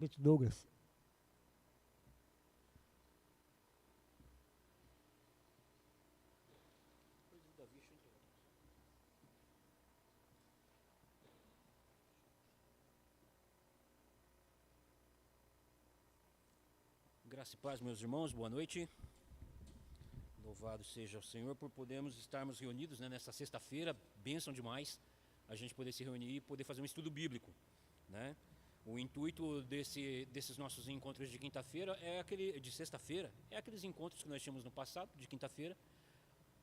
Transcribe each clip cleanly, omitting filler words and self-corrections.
Bento Douglas. Graça e paz, meus irmãos, boa noite. Louvado seja o Senhor por podermos estarmos reunidos, nessa sexta-feira, bênção demais, a gente poder se reunir e poder fazer um estudo bíblico, né? O intuito desses nossos encontros de quinta-feira de sexta-feira, é aqueles encontros que nós tínhamos no passado, de quinta-feira,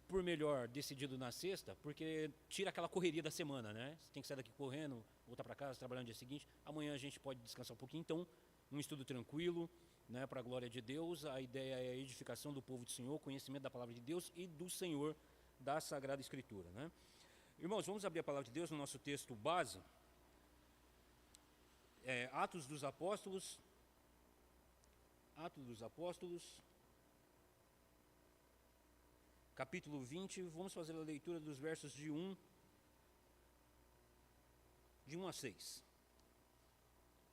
por melhor decidido na sexta, porque tira aquela correria da semana, né? Você tem que sair daqui correndo, voltar para casa, trabalhar no dia seguinte, amanhã a gente pode descansar um pouquinho, então, um estudo tranquilo, né, para a glória de Deus. A ideia é a edificação do povo do Senhor, conhecimento da palavra de Deus e do Senhor, da Sagrada Escritura, né? Irmãos, vamos abrir a palavra de Deus no nosso texto base, Atos dos Apóstolos, capítulo 20, vamos fazer a leitura dos versos de 1 a 6.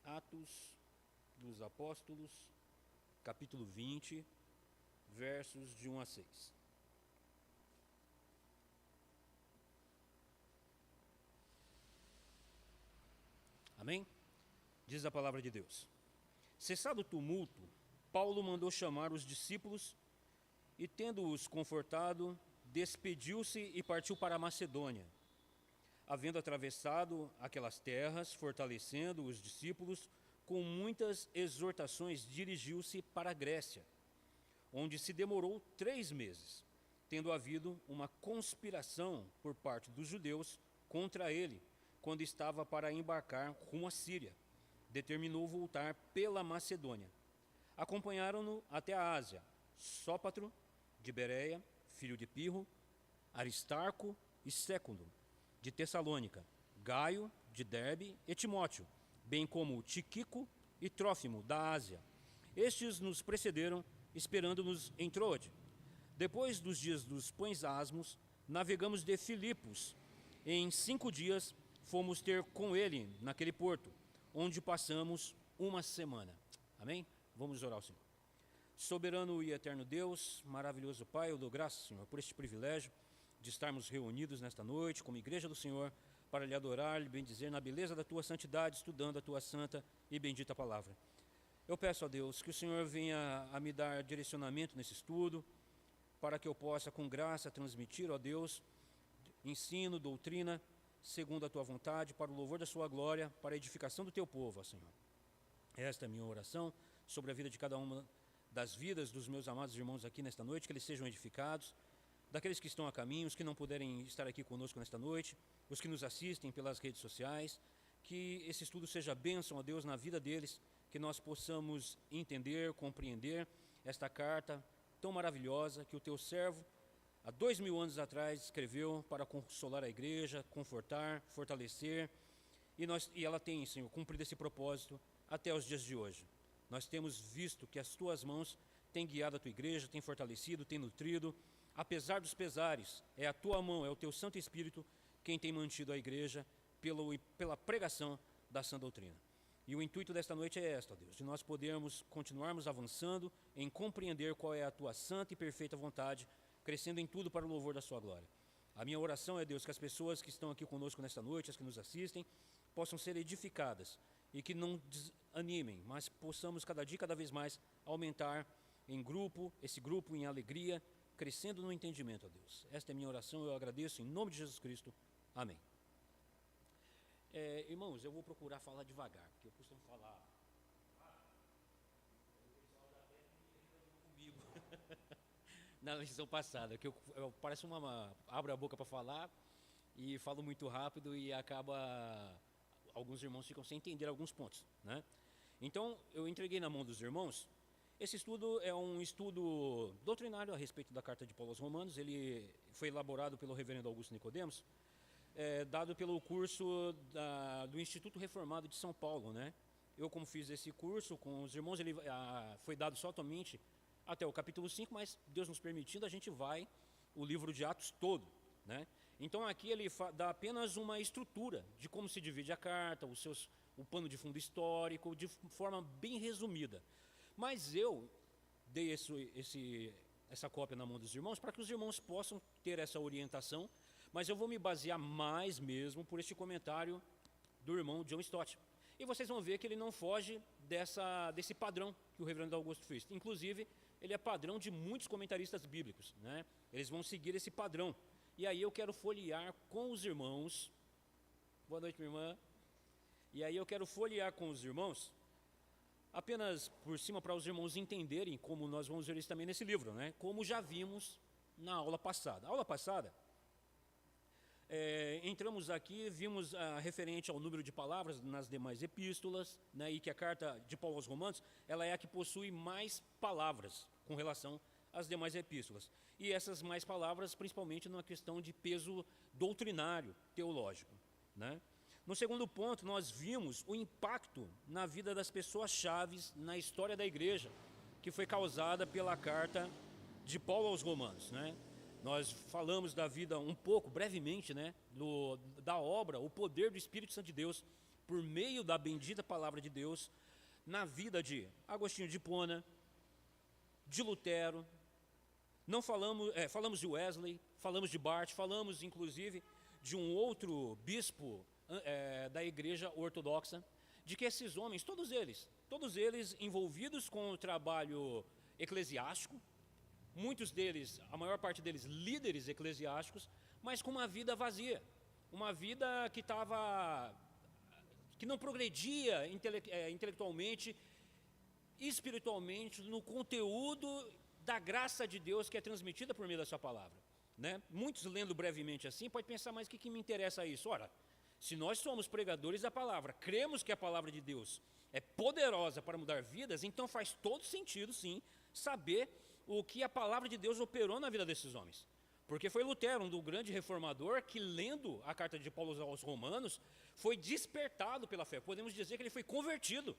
Atos dos Apóstolos, capítulo 20, versos de 1 a 6. Amém? Diz a palavra de Deus. Cessado o tumulto, Paulo mandou chamar os discípulos e, tendo-os confortado, despediu-se e partiu para a Macedônia. Havendo atravessado aquelas terras, fortalecendo os discípulos, com muitas exortações dirigiu-se para a Grécia, onde se demorou 3 meses, tendo havido uma conspiração por parte dos judeus contra ele, quando estava para embarcar rumo à Síria. Determinou voltar pela Macedônia. Acompanharam-no até a Ásia, Sópatro, de Bereia, filho de Pirro, Aristarco e Sécundo, de Tessalônica, Gaio, de Derbe e Timóteo, bem como Tiquico e Trófimo, da Ásia. Estes nos precederam, esperando-nos em Troade. Depois dos dias dos pães asmos, navegamos de Filipos. Em 5 dias fomos ter com ele naquele porto, onde passamos uma semana. Amém? Vamos orar ao Senhor. Soberano e eterno Deus, maravilhoso Pai, eu dou graças, Senhor, por este privilégio de estarmos reunidos nesta noite como igreja do Senhor, para lhe adorar, lhe bendizer na beleza da tua santidade, estudando a tua santa e bendita palavra. Eu peço a Deus que o Senhor venha a me dar direcionamento nesse estudo, para que eu possa com graça transmitir, ó Deus, ensino, doutrina, segundo a tua vontade, para o louvor da sua glória, para a edificação do teu povo, ó Senhor. Esta é a minha oração sobre a vida de cada uma das vidas dos meus amados irmãos aqui nesta noite, que eles sejam edificados, daqueles que estão a caminho, os que não puderem estar aqui conosco nesta noite, os que nos assistem pelas redes sociais, que esse estudo seja bênção a Deus na vida deles, que nós possamos entender, compreender esta carta tão maravilhosa que o teu servo, há 2000 anos atrás, escreveu para consolar a igreja, confortar, fortalecer, e ela tem, Senhor, cumprido esse propósito até os dias de hoje. Nós temos visto que as tuas mãos têm guiado a tua igreja, têm fortalecido, têm nutrido. Apesar dos pesares, é a tua mão, é o teu Santo Espírito quem tem mantido a igreja pela pregação da sã doutrina. E o intuito desta noite é esta, ó Deus, de nós podermos continuarmos avançando em compreender qual é a tua santa e perfeita vontade, crescendo em tudo para o louvor da sua glória. A minha oração é, Deus, que as pessoas que estão aqui conosco nesta noite, as que nos assistem, possam ser edificadas e que não desanimem, mas possamos cada dia, cada vez mais, aumentar em grupo, esse grupo em alegria, crescendo no entendimento, ó Deus. Esta é a minha oração, eu agradeço em nome de Jesus Cristo. Amém. Irmãos, eu vou procurar falar devagar, porque eu costumo falar... comigo na lição passada, que eu parece abro a boca para falar e falo muito rápido e acaba... alguns irmãos ficam sem entender alguns pontos, né? Então, eu entreguei na mão dos irmãos. Esse estudo é um estudo doutrinário a respeito da carta de Paulo aos Romanos. Ele foi elaborado pelo reverendo Augusto Nicodemos, dado pelo curso do Instituto Reformado de São Paulo, né? Eu, como fiz esse curso com os irmãos, ele foi dado somente até o capítulo 5, mas Deus nos permitindo, a gente vai o livro de Atos todo, né? Então aqui ele dá apenas uma estrutura de como se divide a carta, os o pano de fundo histórico, de forma bem resumida. Mas eu dei essa cópia na mão dos irmãos para que os irmãos possam ter essa orientação, mas eu vou me basear mais mesmo por este comentário do irmão John Stott. E vocês vão ver que ele não foge desse padrão que o reverendo Augusto fez. Inclusive, ele é padrão de muitos comentaristas bíblicos, né? Eles vão seguir esse padrão. E aí eu quero folhear com os irmãos. Boa noite, minha irmã. E aí eu quero folhear com os irmãos, apenas por cima para os irmãos entenderem como nós vamos ver isso também nesse livro, né? Como já vimos na aula passada. A aula passada, entramos aqui, vimos referente ao número de palavras nas demais epístolas, né, e que a carta de Paulo aos Romanos, ela é a que possui mais palavras com relação às demais epístolas. E essas mais palavras, principalmente numa questão de peso doutrinário, teológico, né? No segundo ponto, nós vimos o impacto na vida das pessoas chaves na história da igreja, que foi causada pela carta de Paulo aos Romanos, né? Nós falamos da vida um pouco, brevemente, né, da obra, o poder do Espírito Santo de Deus, por meio da bendita palavra de Deus, na vida de Agostinho de Hipona, de Lutero. Não falamos de Wesley, falamos de Barth, falamos inclusive de um outro bispo da igreja ortodoxa, de que esses homens, todos eles envolvidos com o trabalho eclesiástico, muitos deles, a maior parte deles líderes eclesiásticos, mas com uma vida vazia, uma vida que não progredia intelectualmente, espiritualmente, no conteúdo da graça de Deus que é transmitida por meio da sua palavra, né? Muitos lendo brevemente assim, pode pensar, mas o que me interessa isso? Ora, se nós somos pregadores da palavra, cremos que a palavra de Deus é poderosa para mudar vidas, então faz todo sentido, sim, saber o que a palavra de Deus operou na vida desses homens. Porque foi Lutero, um grande reformador, que lendo a carta de Paulo aos Romanos, foi despertado pela fé. Podemos dizer que ele foi convertido.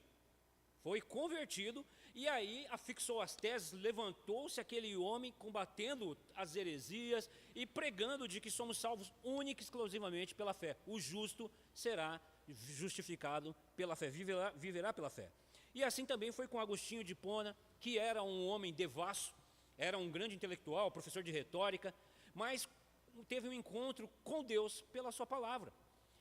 E aí afixou as teses, levantou-se aquele homem combatendo as heresias e pregando de que somos salvos única e exclusivamente pela fé. O justo será justificado pela fé, viverá pela fé. E assim também foi com Agostinho de Hipona, que era um homem devasso, era um grande intelectual, professor de retórica, mas teve um encontro com Deus pela sua palavra.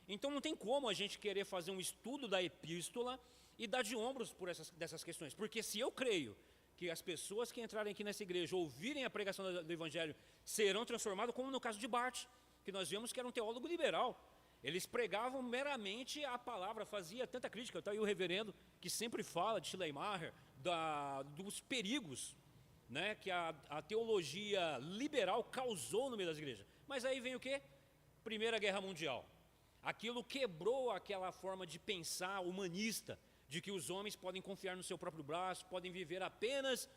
Então não tem como a gente querer fazer um estudo da epístola e dar de ombros por dessas questões, porque se eu creio que as pessoas que entrarem aqui nessa igreja, ouvirem a pregação do Evangelho, serão transformadas, como no caso de Barth, que nós vimos que era um teólogo liberal. Eles pregavam meramente a palavra, fazia tanta crítica. Está aí o reverendo que sempre fala de Schleiermacher, dos perigos, né, que a teologia liberal causou no meio das igrejas. Mas aí vem o quê? Primeira Guerra Mundial. Aquilo quebrou aquela forma de pensar humanista, de que os homens podem confiar no seu próprio braço, podem viver apenas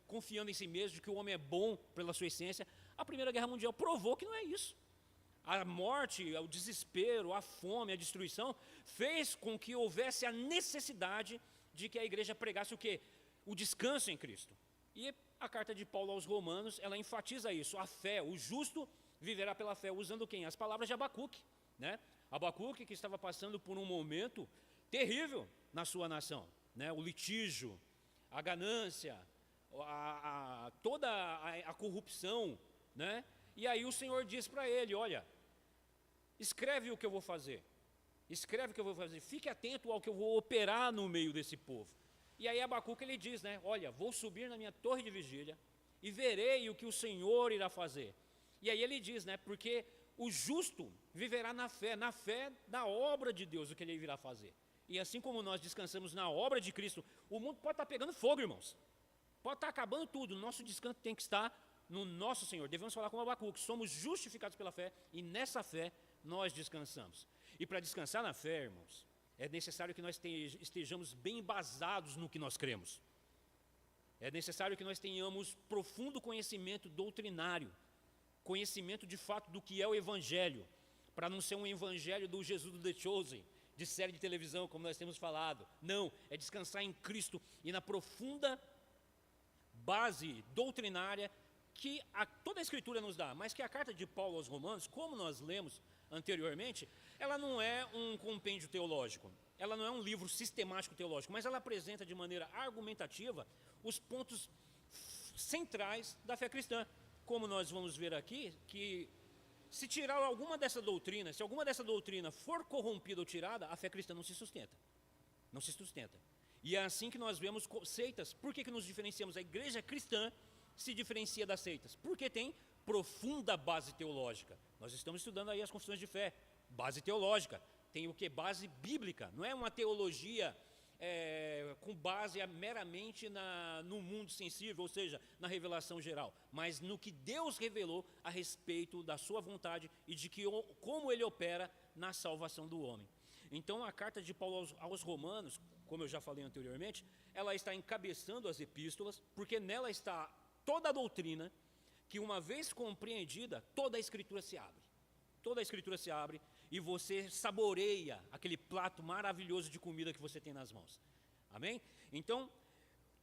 confiando em si mesmo, de que o homem é bom pela sua essência. A Primeira Guerra Mundial provou que não é isso. A morte, o desespero, a fome, a destruição, fez com que houvesse a necessidade de que a igreja pregasse o quê? O descanso em Cristo. E a carta de Paulo aos Romanos, ela enfatiza isso, a fé, o justo viverá pela fé, usando quem? As palavras de Abacuque, né? Abacuque que estava passando por um momento terrível na sua nação, né? O litígio, a ganância, toda a corrupção, né? E aí o Senhor diz para ele, olha, escreve o que eu vou fazer, fique atento ao que eu vou operar no meio desse povo. E aí Abacuque ele diz, né, olha, vou subir na minha torre de vigília e verei o que o Senhor irá fazer. E aí ele diz, né, porque o justo viverá na fé da obra de Deus, o que ele virá fazer. E assim como nós descansamos na obra de Cristo, o mundo pode estar pegando fogo, irmãos, pode estar acabando tudo, o nosso descanso tem que estar no nosso Senhor. Devemos falar como Abacuque, somos justificados pela fé e nessa fé nós descansamos. E para descansar na fé, irmãos, é necessário que nós estejamos bem embasados no que nós cremos. É necessário que nós tenhamos profundo conhecimento doutrinário, conhecimento de fato do que é o Evangelho, para não ser um Evangelho do Jesus do The Chosen, de série de televisão, como nós temos falado. Não, é descansar em Cristo e na profunda base doutrinária que toda a Escritura nos dá, mas que a carta de Paulo aos Romanos, como nós lemos anteriormente, ela não é um compêndio teológico, ela não é um livro sistemático teológico, mas ela apresenta de maneira argumentativa os pontos centrais da fé cristã. Como nós vamos ver aqui, que se tirar alguma dessa doutrina, se alguma dessa doutrina for corrompida ou tirada, a fé cristã não se sustenta. Não se sustenta. E é assim que nós vemos seitas. Por que nos diferenciamos? A igreja cristã se diferencia das seitas, porque tem profunda base teológica. Nós estamos estudando aí as confissões de fé, base teológica. Tem o que? Base bíblica. Não é uma teologia com base meramente no mundo sensível, ou seja, na revelação geral, mas no que Deus revelou a respeito da sua vontade e de como ele opera na salvação do homem. Então a carta de Paulo aos Romanos, como eu já falei anteriormente, ela está encabeçando as epístolas, porque nela está toda a doutrina, que uma vez compreendida, toda a Escritura se abre. Toda a Escritura se abre e você saboreia aquele prato maravilhoso de comida que você tem nas mãos. Amém? Então,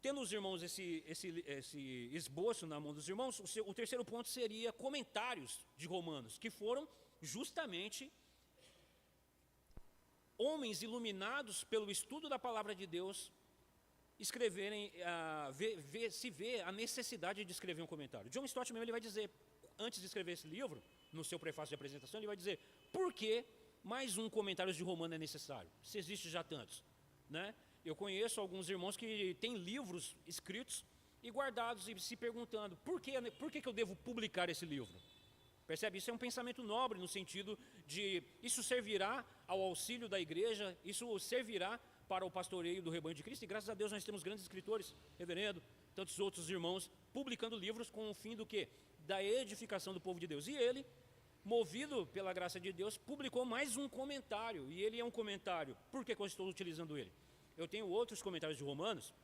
tendo os irmãos esse esboço na mão dos irmãos, o terceiro ponto seria comentários de Romanos, que foram justamente homens iluminados pelo estudo da palavra de Deus escreverem, se vê a necessidade de escrever um comentário. John Stott mesmo ele vai dizer, antes de escrever esse livro, no seu prefácio de apresentação, ele vai dizer, por que mais um comentário de Romano é necessário? Se existe já tantos, né? Eu conheço alguns irmãos que têm livros escritos e guardados e se perguntando, por que eu devo publicar esse livro? Percebe? Isso é um pensamento nobre no sentido de, isso servirá ao auxílio da igreja, isso servirá para o pastoreio do rebanho de Cristo, e graças a Deus nós temos grandes escritores, reverendo, tantos outros irmãos, publicando livros com o fim do quê? Da edificação do povo de Deus. E ele, movido pela graça de Deus, publicou mais um comentário, e ele é um comentário. Por que eu estou utilizando ele? Eu tenho outros comentários de Romanos,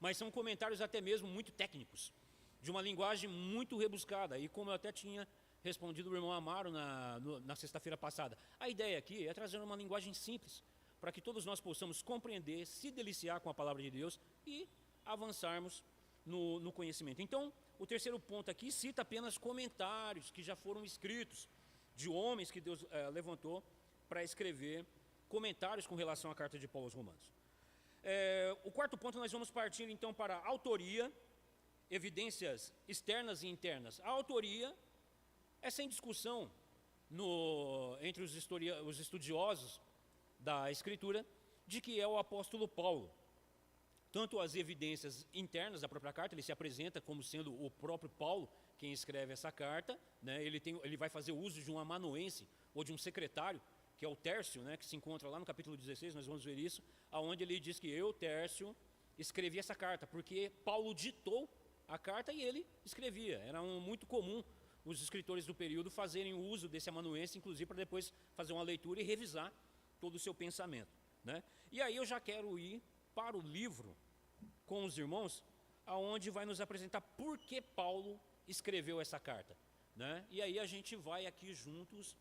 mas são comentários até mesmo muito técnicos, de uma linguagem muito rebuscada, e como eu até tinha respondido o irmão Amaro na sexta-feira passada, a ideia aqui é trazer uma linguagem simples, para que todos nós possamos compreender, se deliciar com a palavra de Deus e avançarmos no conhecimento. Então, o terceiro ponto aqui cita apenas comentários que já foram escritos, de homens que Deus levantou para escrever comentários com relação à carta de Paulo aos Romanos. O quarto ponto nós vamos partir então para a autoria, evidências externas e internas. A autoria é sem discussão entre os estudiosos da Escritura, de que é o apóstolo Paulo. Tanto as evidências internas da própria carta, ele se apresenta como sendo o próprio Paulo quem escreve essa carta, né? Ele vai fazer uso de um amanuense ou de um secretário, que é o Tércio, né? Que se encontra lá no capítulo 16, nós vamos ver isso, aonde ele diz que eu, Tércio, escrevi essa carta, porque Paulo ditou a carta e ele escrevia. Era muito comum os escritores do período fazerem uso desse amanuense, inclusive para depois fazer uma leitura e revisar todo o seu pensamento, né? E aí eu já quero ir para o livro com os irmãos, aonde vai nos apresentar por que Paulo escreveu essa carta, né? E aí a gente vai aqui juntos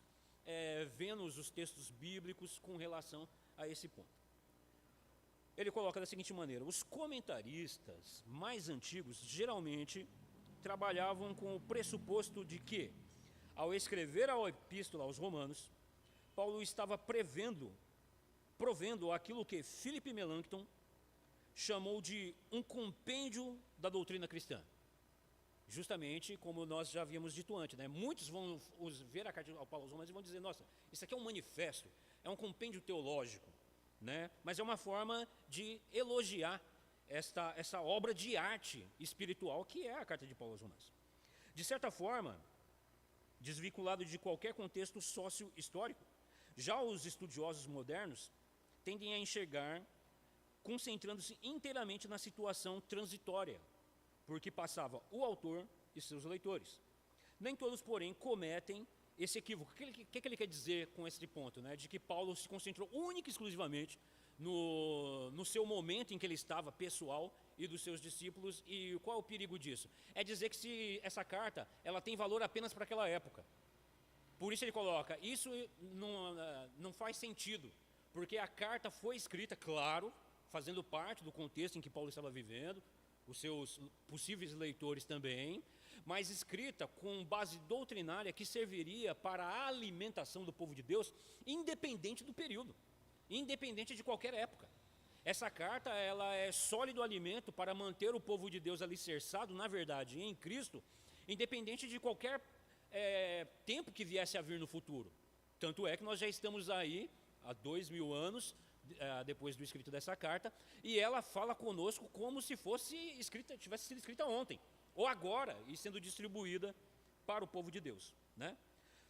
vendo os textos bíblicos com relação a esse ponto. Ele coloca da seguinte maneira: os comentaristas mais antigos geralmente trabalhavam com o pressuposto de que, ao escrever a epístola aos Romanos, Paulo estava provendo aquilo que Philip Melanchthon chamou de um compêndio da doutrina cristã. Justamente como nós já havíamos dito antes, né? Muitos vão ver a carta de Paulo aos Romanos e vão dizer, nossa, isso aqui é um manifesto, é um compêndio teológico, né? Mas é uma forma de elogiar essa obra de arte espiritual que é a carta de Paulo aos Romanos. De certa forma, desvinculado de qualquer contexto sócio-histórico, já os estudiosos modernos tendem a enxergar concentrando-se inteiramente na situação transitória, porque passava o autor e seus leitores. Nem todos, porém, cometem esse equívoco. O que ele quer dizer com esse ponto, né? De que Paulo se concentrou única e exclusivamente no seu momento em que ele estava pessoal e dos seus discípulos. E qual é o perigo disso? É dizer que se essa carta ela tem valor apenas para aquela época. Por isso ele coloca, isso não faz sentido, porque a carta foi escrita, claro, fazendo parte do contexto em que Paulo estava vivendo, os seus possíveis leitores também, mas escrita com base doutrinária que serviria para a alimentação do povo de Deus, independente do período, independente de qualquer época. Essa carta, ela é sólido alimento para manter o povo de Deus alicerçado, na verdade, em Cristo, independente de qualquer tempo que viesse a vir no futuro. Tanto é que nós já estamos aí há 2000 anos, depois do escrito dessa carta, e ela fala conosco como se tivesse sido escrita ontem, ou agora, e sendo distribuída para o povo de Deus, né?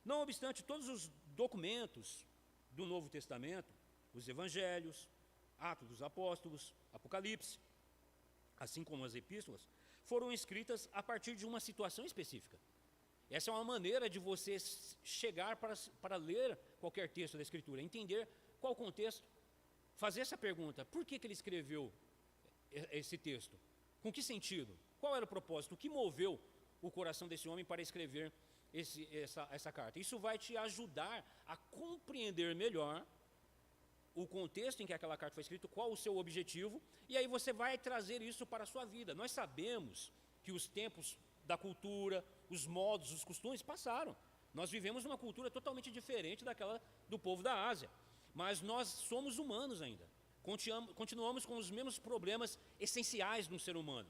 Não obstante, todos os documentos do Novo Testamento, os evangelhos, Atos dos Apóstolos, Apocalipse, assim como as epístolas, foram escritas a partir de uma situação específica. Essa é uma maneira de você chegar para ler qualquer texto da Escritura, entender qual o contexto, fazer essa pergunta: por que ele escreveu esse texto? Com que sentido? Qual era o propósito? O que moveu o coração desse homem para escrever essa carta? Isso vai te ajudar a compreender melhor o contexto em que aquela carta foi escrita, qual o seu objetivo, e aí você vai trazer isso para a sua vida. Nós sabemos que os tempos da cultura, os modos, os costumes passaram. Nós vivemos numa cultura totalmente diferente daquela do povo da Ásia, mas nós somos humanos ainda. Continuamos com os mesmos problemas essenciais no ser humano,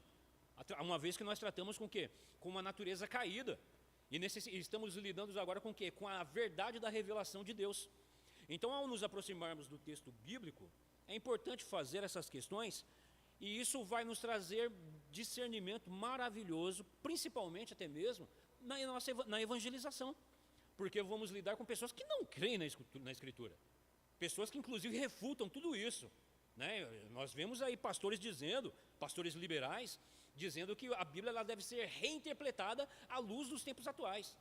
uma vez que nós tratamos com o quê? Com uma natureza caída, e estamos lidando agora com o quê? Com a verdade da revelação de Deus. Então, ao nos aproximarmos do texto bíblico, é importante fazer essas questões, e isso vai nos trazer discernimento maravilhoso, principalmente até mesmo na evangelização, porque vamos lidar com pessoas que não creem na Escritura, pessoas que inclusive refutam tudo isso, né? Nós vemos aí pastores liberais, dizendo que a Bíblia ela deve ser reinterpretada à luz dos tempos atuais,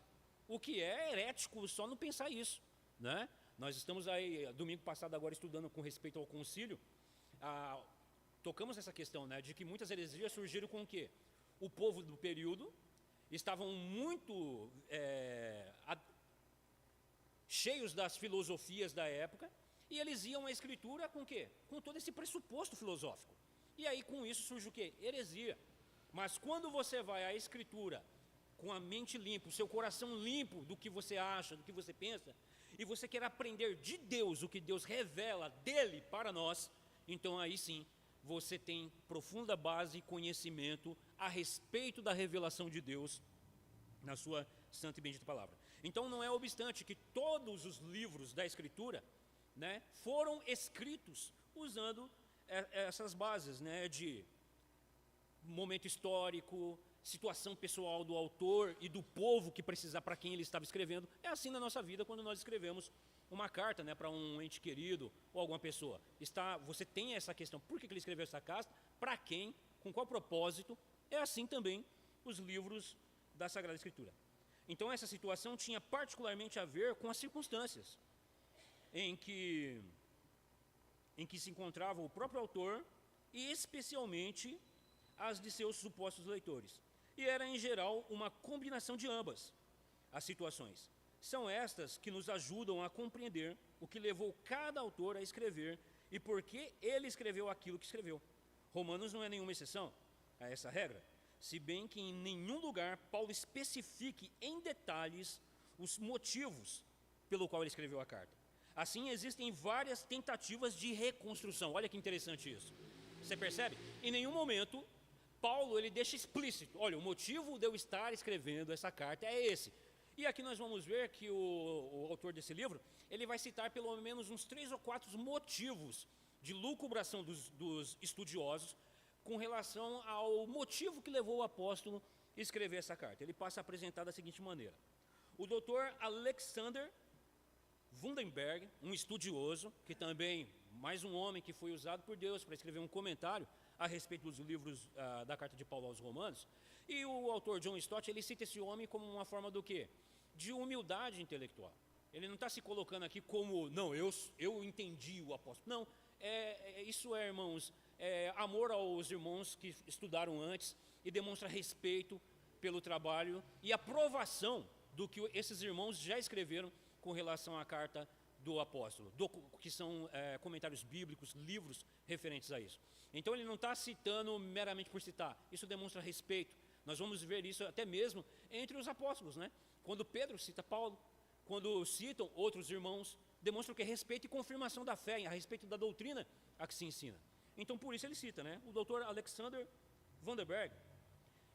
o que é herético só não pensar isso, né? Nós estamos aí, domingo passado, agora estudando com respeito ao concílio, tocamos essa questão, né, de que muitas heresias surgiram com o quê? O povo do período estavam muito cheios das filosofias da época, e eles iam à Escritura com o quê? Com todo esse pressuposto filosófico. E aí com isso surge o quê? Heresia. Mas quando você vai à Escritura com a mente limpa, o seu coração limpo do que você acha, do que você pensa, e você quer aprender de Deus o que Deus revela dele para nós, então aí sim você tem profunda base e conhecimento a respeito da revelação de Deus na sua santa e bendita palavra. Então não é obstante que todos os livros da Escritura, né, foram escritos usando essas bases, né, de momento histórico, situação pessoal do autor e do povo que precisar para quem ele estava escrevendo. É assim na nossa vida quando nós escrevemos uma carta, né, para um ente querido ou alguma pessoa. Você tem essa questão: por que ele escreveu essa carta? Para quem? Com qual propósito? É assim também os livros da Sagrada Escritura. Então essa situação tinha particularmente a ver com as circunstâncias em que se encontrava o próprio autor e especialmente as de seus supostos leitores. E era, em geral, uma combinação de ambas as situações. São estas que nos ajudam a compreender o que levou cada autor a escrever e por que ele escreveu aquilo que escreveu. Romanos não é nenhuma exceção a essa regra, se bem que em nenhum lugar Paulo especifique em detalhes os motivos pelo qual ele escreveu a carta. Assim, existem várias tentativas de reconstrução. Olha que interessante isso. Você percebe? Em nenhum momento Paulo ele deixa explícito: olha, o motivo de eu estar escrevendo essa carta é esse. E aqui nós vamos ver que o autor desse livro, ele vai citar pelo menos uns 3 ou 4 motivos de lucubração dos estudiosos com relação ao motivo que levou o apóstolo a escrever essa carta. Ele passa a apresentar da seguinte maneira: o doutor Alexander Wundenberg, um estudioso, que também, mais um homem que foi usado por Deus para escrever um comentário a respeito dos livros da carta de Paulo aos Romanos, e o autor John Stott, ele cita esse homem como uma forma do quê? De humildade intelectual. Ele não está se colocando aqui como, não, eu entendi o apóstolo. Não, isso é, irmãos, amor aos irmãos que estudaram antes e demonstra respeito pelo trabalho e aprovação do que esses irmãos já escreveram com relação à carta do apóstolo, que são comentários bíblicos, livros referentes a isso. Então ele não está citando meramente por citar, isso demonstra respeito. Nós vamos ver isso até mesmo entre os apóstolos, né? Quando Pedro cita Paulo, quando citam outros irmãos demonstram que respeito e confirmação da fé, a respeito da doutrina a que se ensina. Então, por isso ele cita, né? O doutor Alexander Vanderberg,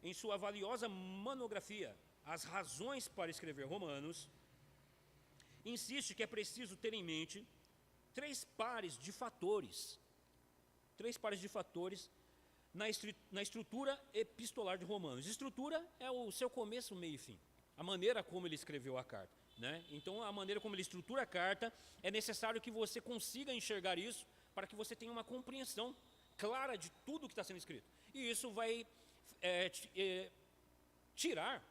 em sua valiosa monografia, As Razões para Escrever Romanos, insiste que é preciso ter em mente três pares de fatores na estrutura epistolar de Romanos. Estrutura é o seu começo, meio e fim, a maneira como ele escreveu a carta, né? Então, a maneira como ele estrutura a carta, é necessário que você consiga enxergar isso para que você tenha uma compreensão clara de tudo que está sendo escrito. E isso vai tirar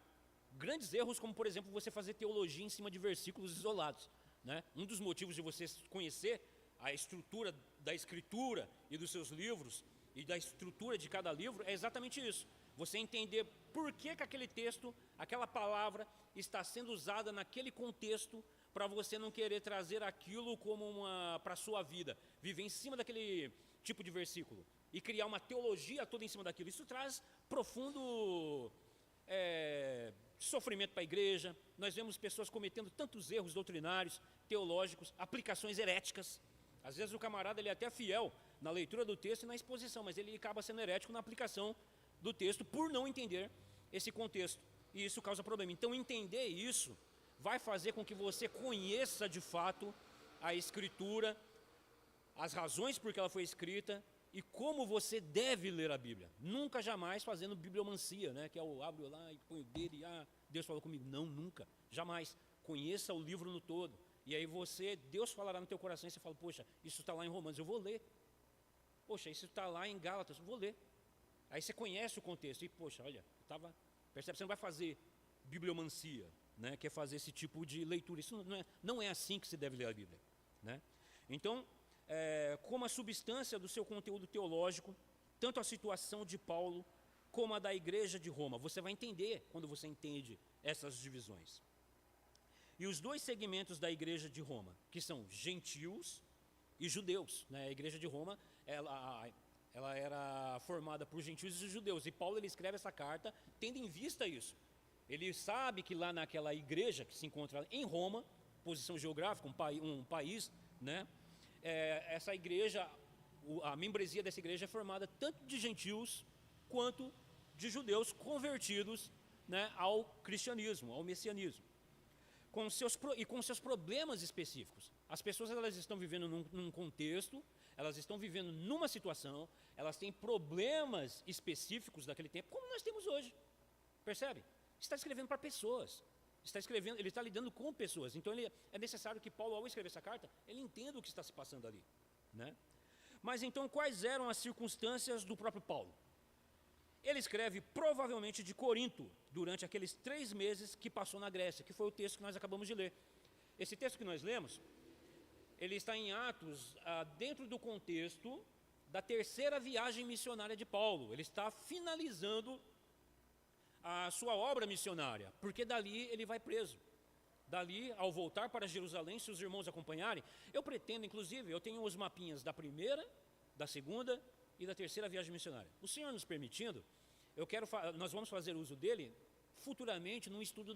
grandes erros, como, por exemplo, você fazer teologia em cima de versículos isolados, né? Um dos motivos de você conhecer a estrutura da Escritura e dos seus livros e da estrutura de cada livro é exatamente isso. Você entender por que aquele texto, aquela palavra está sendo usada naquele contexto, para você não querer trazer aquilo como para a sua vida, viver em cima daquele tipo de versículo e criar uma teologia toda em cima daquilo. Isso traz profundo sofrimento para a igreja. Nós vemos pessoas cometendo tantos erros doutrinários, teológicos, aplicações heréticas. Às vezes o camarada ele é até fiel na leitura do texto e na exposição, mas ele acaba sendo herético na aplicação do texto por não entender esse contexto, e isso causa problema. Então, entender isso vai fazer com que você conheça de fato a Escritura, as razões por que ela foi escrita e como você deve ler a Bíblia. Nunca, jamais fazendo bibliomancia, né? Que é o abro lá e põe o dedo e Deus falou comigo. Não, nunca, jamais. Conheça o livro no todo. E aí Deus falará no teu coração e você fala, poxa, isso está lá em Romanos, eu vou ler. Poxa, isso está lá em Gálatas, eu vou ler. Aí você conhece o contexto e, poxa, olha, percebe, você não vai fazer bibliomancia, né, que é fazer esse tipo de leitura. Isso não é assim que se deve ler a Bíblia, né? Então, como a substância do seu conteúdo teológico, tanto a situação de Paulo como a da igreja de Roma, você vai entender quando você entende essas divisões. E os dois segmentos da igreja de Roma, que são gentios e judeus, né? A igreja de Roma, ela era formada por gentios e judeus, e Paulo ele escreve essa carta tendo em vista isso. Ele sabe que lá naquela igreja que se encontra em Roma, posição geográfica, um país, né? Essa igreja, a membresia dessa igreja é formada tanto de gentios quanto de judeus convertidos, né, ao cristianismo, ao messianismo, com seus problemas específicos. As pessoas elas estão vivendo num contexto, elas estão vivendo numa situação, elas têm problemas específicos daquele tempo, como nós temos hoje. Percebe? Está escrevendo para pessoas, ele está lidando com pessoas. Então é necessário que Paulo, ao escrever essa carta, ele entenda o que está se passando ali, né? Mas então, quais eram as circunstâncias do próprio Paulo? Ele escreve provavelmente de Corinto, durante aqueles 3 meses que passou na Grécia, que foi o texto que nós acabamos de ler. Esse texto que nós lemos, ele está em Atos, dentro do contexto da 3ª viagem missionária de Paulo. Ele está finalizando a sua obra missionária, porque dali ele vai preso. Dali, ao voltar para Jerusalém, se os irmãos acompanharem, eu pretendo, inclusive, eu tenho os mapinhas da 1ª, da 2ª e da 3ª viagem missionária. O Senhor nos permitindo, nós vamos fazer uso dele futuramente no estudo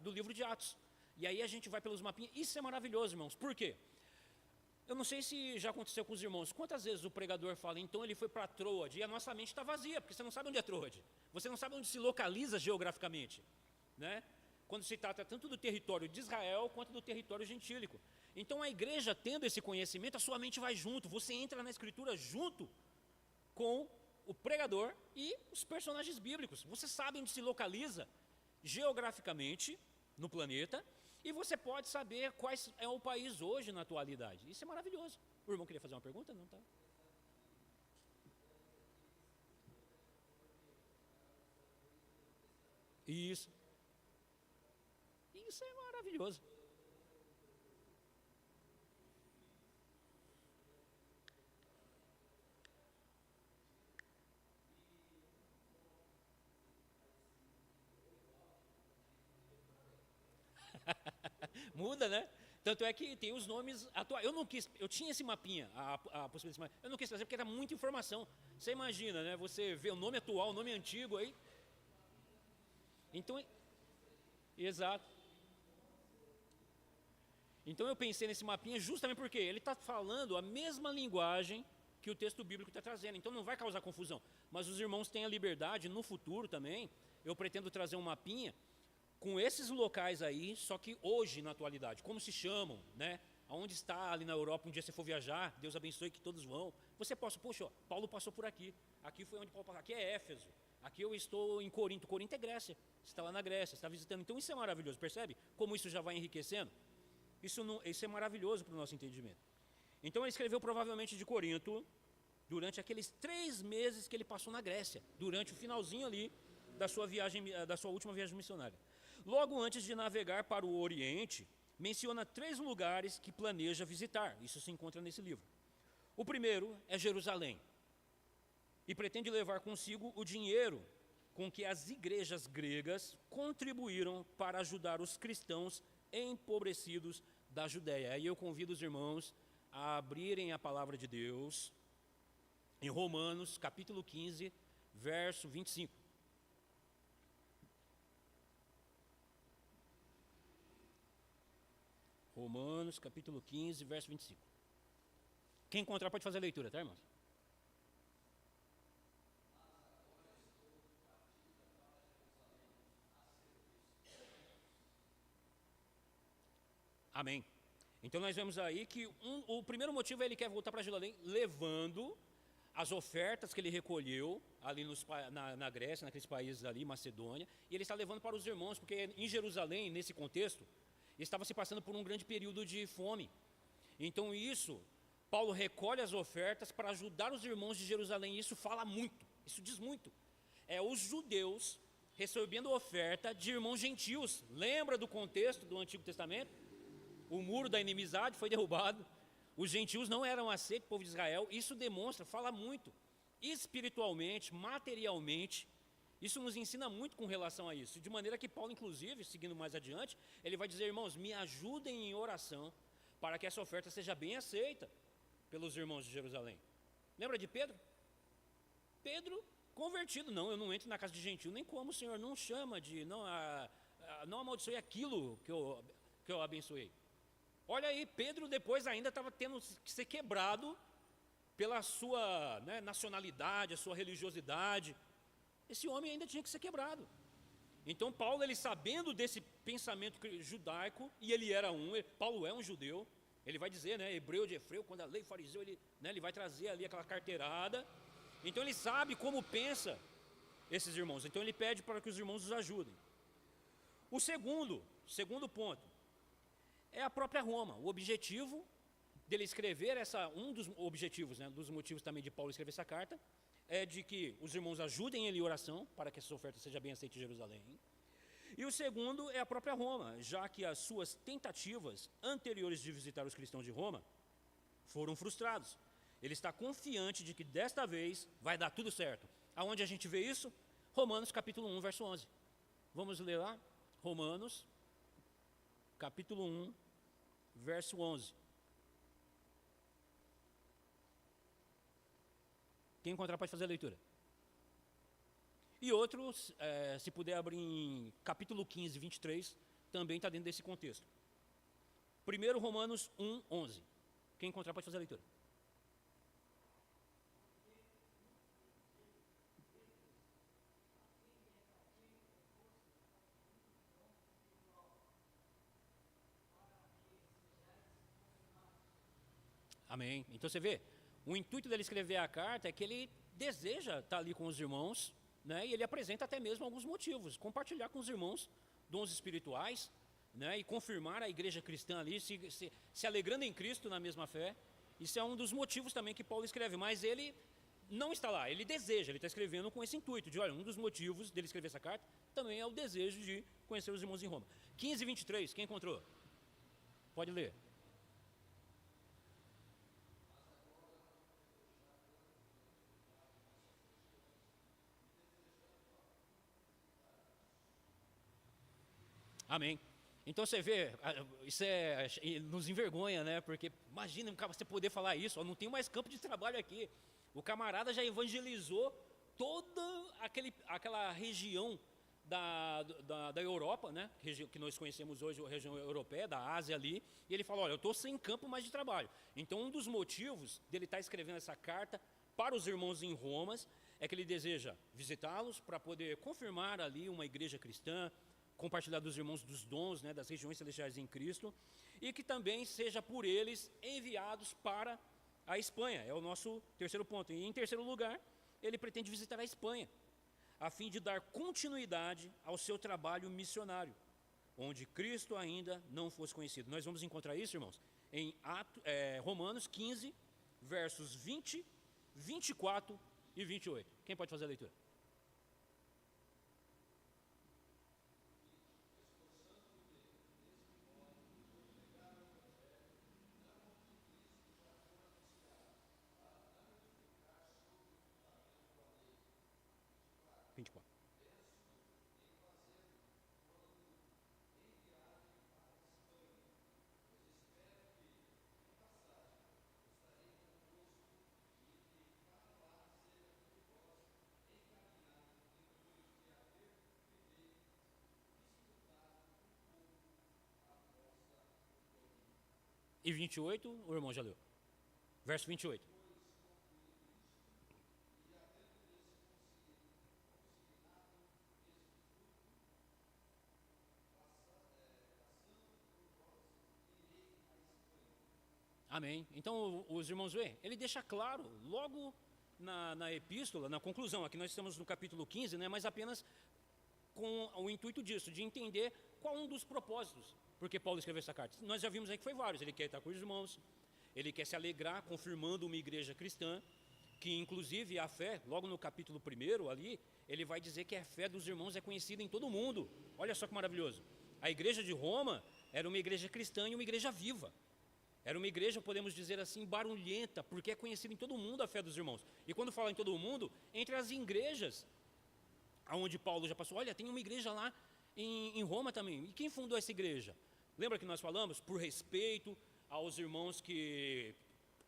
do livro de Atos. E aí a gente vai pelos mapinhas. Isso é maravilhoso, irmãos. Por quê? Eu não sei se já aconteceu com os irmãos. Quantas vezes o pregador fala, então ele foi para Troade, e a nossa mente está vazia, porque você não sabe onde é Troade. Você não sabe onde se localiza geograficamente, né? Quando se trata tanto do território de Israel, quanto do território gentílico. Então a igreja, tendo esse conhecimento, a sua mente vai junto. Você entra na Escritura junto com o pregador e os personagens bíblicos. Você sabe onde se localiza geograficamente no planeta, e você pode saber qual é o país hoje na atualidade. Isso é maravilhoso. O irmão queria fazer uma pergunta? Não, tá? Isso. Isso é maravilhoso. Muda, né? Tanto é que tem os nomes atuais. Eu tinha esse mapinha, a possibilidade, eu não quis trazer porque era muita informação. Você imagina, né? Você vê o nome atual, o nome antigo aí. Então, exato. Então eu pensei nesse mapinha justamente porque ele está falando a mesma linguagem que o texto bíblico está trazendo, então não vai causar confusão. Mas os irmãos têm a liberdade, no futuro também, eu pretendo trazer um mapinha com esses locais aí, só que hoje, na atualidade, como se chamam, né? Aonde está ali na Europa, um dia você for viajar, Deus abençoe que todos vão. Você possa, poxa, ó, Paulo passou por aqui, aqui foi onde Paulo passou, aqui é Éfeso, aqui eu estou em Corinto, Corinto é Grécia, você está lá na Grécia, você está visitando, então isso é maravilhoso, percebe? Como isso já vai enriquecendo? Isso é maravilhoso para o nosso entendimento. Então ele escreveu provavelmente de Corinto, durante aqueles 3 meses que ele passou na Grécia, durante o finalzinho ali da sua viagem, da sua última viagem missionária. Logo antes de navegar para o Oriente, menciona 3 lugares que planeja visitar. Isso se encontra nesse livro. O primeiro é Jerusalém. E pretende levar consigo o dinheiro com que as igrejas gregas contribuíram para ajudar os cristãos empobrecidos da Judéia. Aí eu convido os irmãos a abrirem a palavra de Deus em Romanos, capítulo 15, verso 25. Romanos, capítulo 15, verso 25. Quem encontrar pode fazer a leitura, tá, irmãos? Amém. Então nós vemos aí que o primeiro motivo é ele quer voltar para Jerusalém, levando as ofertas que ele recolheu ali na Grécia, naqueles países ali, Macedônia, e ele está levando para os irmãos, porque em Jerusalém, nesse contexto, estava se passando por um grande período de fome. Então isso, Paulo recolhe as ofertas para ajudar os irmãos de Jerusalém, e isso fala muito, isso diz muito. É os judeus recebendo oferta de irmãos gentios. Lembra do contexto do Antigo Testamento? O muro da inimizade foi derrubado, os gentios não eram aceitos, o povo de Israel. Isso demonstra, fala muito, espiritualmente, materialmente. Isso nos ensina muito com relação a isso, de maneira que Paulo, inclusive, seguindo mais adiante, ele vai dizer: irmãos, me ajudem em oração, para que essa oferta seja bem aceita pelos irmãos de Jerusalém. Lembra de Pedro? Pedro, convertido: não, eu não entro na casa de gentio, nem como o Senhor não chama de, não amaldiçoe aquilo que eu abençoei. Olha aí, Pedro depois ainda estava tendo que ser quebrado pela sua nacionalidade, a sua religiosidade. Esse homem ainda tinha que ser quebrado. Então Paulo, ele sabendo desse pensamento judaico, e ele era Paulo é um judeu, ele vai dizer, hebreu de Efreu, quando a lei fariseu, ele vai trazer ali aquela carteirada. Então ele sabe como pensa esses irmãos, então ele pede para que os irmãos os ajudem. O segundo ponto, é a própria Roma. O objetivo dele escrever um dos objetivos, dos motivos também de Paulo escrever essa carta, é de que os irmãos ajudem ele em oração, para que essa oferta seja bem aceita em Jerusalém. E o segundo é a própria Roma, já que as suas tentativas anteriores de visitar os cristãos de Roma foram frustrados. Ele está confiante de que desta vez vai dar tudo certo. Aonde a gente vê isso? Romanos capítulo 1, verso 11. Vamos ler lá? Romanos capítulo 1, verso 11. Quem encontrar pode fazer a leitura. E outros, se puder abrir em capítulo 15, 23, também está dentro desse contexto. Primeiro, Romanos 1, 11. Quem encontrar pode fazer a leitura. Amém. Então você vê, o intuito dele escrever a carta é que ele deseja estar ali com os irmãos, e ele apresenta até mesmo alguns motivos, compartilhar com os irmãos dons espirituais, e confirmar a igreja cristã ali, se alegrando em Cristo na mesma fé. Isso é um dos motivos também que Paulo escreve, mas ele não está lá, ele deseja, ele está escrevendo com esse intuito, de olha, um dos motivos dele escrever essa carta também é o desejo de conhecer os irmãos em Roma. 15, 23, quem encontrou? Pode ler. Amém. Então você vê, isso nos envergonha, porque imagina você poder falar isso, não tem mais campo de trabalho aqui. O camarada já evangelizou toda aquela região da Europa, né, que nós conhecemos hoje, a região europeia, da Ásia ali, e ele fala, olha, eu estou sem campo mais de trabalho. Então, um dos motivos dele estar escrevendo essa carta para os irmãos em Roma é que ele deseja visitá-los para poder confirmar ali uma igreja cristã, compartilhar dos irmãos dos dons, né, das regiões celestiais em Cristo, e que também seja por eles enviados para a Espanha. É o nosso terceiro ponto. E em terceiro lugar, ele pretende visitar a Espanha, a fim de dar continuidade ao seu trabalho missionário, onde Cristo ainda não fosse conhecido. Nós vamos encontrar isso, irmãos, em Romanos 15, versos 20, 24 e 28. Quem pode fazer a leitura? E 28, o irmão já leu. Verso 28. Amém. Então, os irmãos veem, ele deixa claro, logo na epístola, na conclusão, aqui nós estamos no capítulo 15, né, mas apenas com o intuito disso, de entender qual um dos propósitos, porque Paulo escreveu essa carta. Nós já vimos aí que foi vários, ele quer estar com os irmãos, ele quer se alegrar, confirmando uma igreja cristã, que inclusive a fé, logo no capítulo 1 ali, ele vai dizer que a fé dos irmãos é conhecida em todo o mundo. Olha só que maravilhoso. A igreja de Roma era uma igreja cristã e uma igreja viva. Era uma igreja, podemos dizer assim, barulhenta, porque é conhecida em todo o mundo a fé dos irmãos. E quando fala em todo o mundo, entre as igrejas, onde Paulo já passou, olha, tem uma igreja lá em Roma também. E quem fundou essa igreja? Lembra que nós falamos? Por respeito aos irmãos que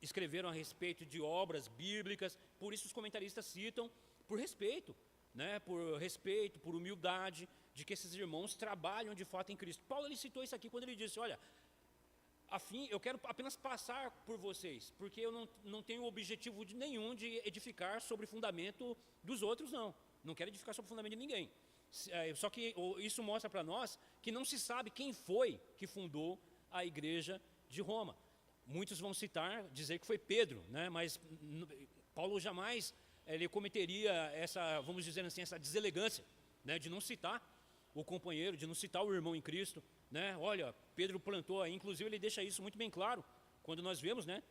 escreveram a respeito de obras bíblicas, por isso os comentaristas citam, por respeito, né? Por respeito, por humildade, de que esses irmãos trabalham de fato em Cristo. Paulo ele citou isso aqui quando ele disse, olha, eu quero apenas passar por vocês, porque eu não tenho objetivo nenhum de edificar sobre o fundamento dos outros, não. Não quero edificar sobre o fundamento de ninguém. Só que isso mostra para nós que não se sabe quem foi que fundou a igreja de Roma. Muitos vão citar, dizer que foi Pedro, né? Mas Paulo jamais ele cometeria essa, vamos dizer assim, essa deselegância, né? De não citar o companheiro, de não citar o irmão em Cristo, né? Olha, Pedro plantou aí, inclusive ele deixa isso muito bem claro, quando nós vemos, né?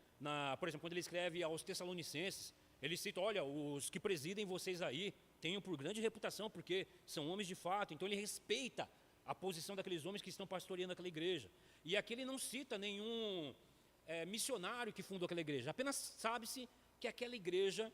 Por exemplo, quando ele escreve aos Tessalonicenses, ele cita, olha, os que presidem vocês aí, tenham por grande reputação, porque são homens de fato, então ele respeita a posição daqueles homens que estão pastoreando aquela igreja. E aqui ele não cita nenhum missionário que fundou aquela igreja, apenas sabe-se que aquela igreja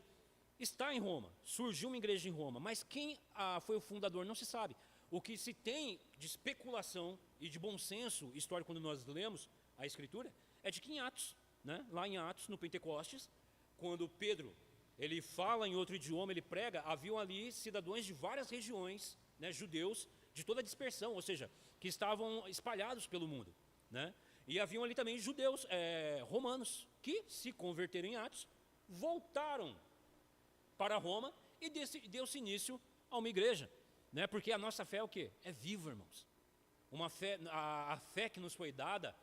está em Roma, surgiu uma igreja em Roma, mas quem foi o fundador não se sabe. O que se tem de especulação e de bom senso histórico quando nós lemos a Escritura, é de que em Atos, né, lá em Atos, no Pentecostes, quando Pedro ele fala em outro idioma, ele prega, haviam ali cidadãos de várias regiões, né, judeus, de toda a dispersão, ou seja, que estavam espalhados pelo mundo, né? E haviam ali também judeus romanos, que se converteram em Atos, voltaram para Roma e deu-se início a uma igreja, né? Porque a nossa fé é o quê? É viva, irmãos. Uma fé, a fé que nos foi dada,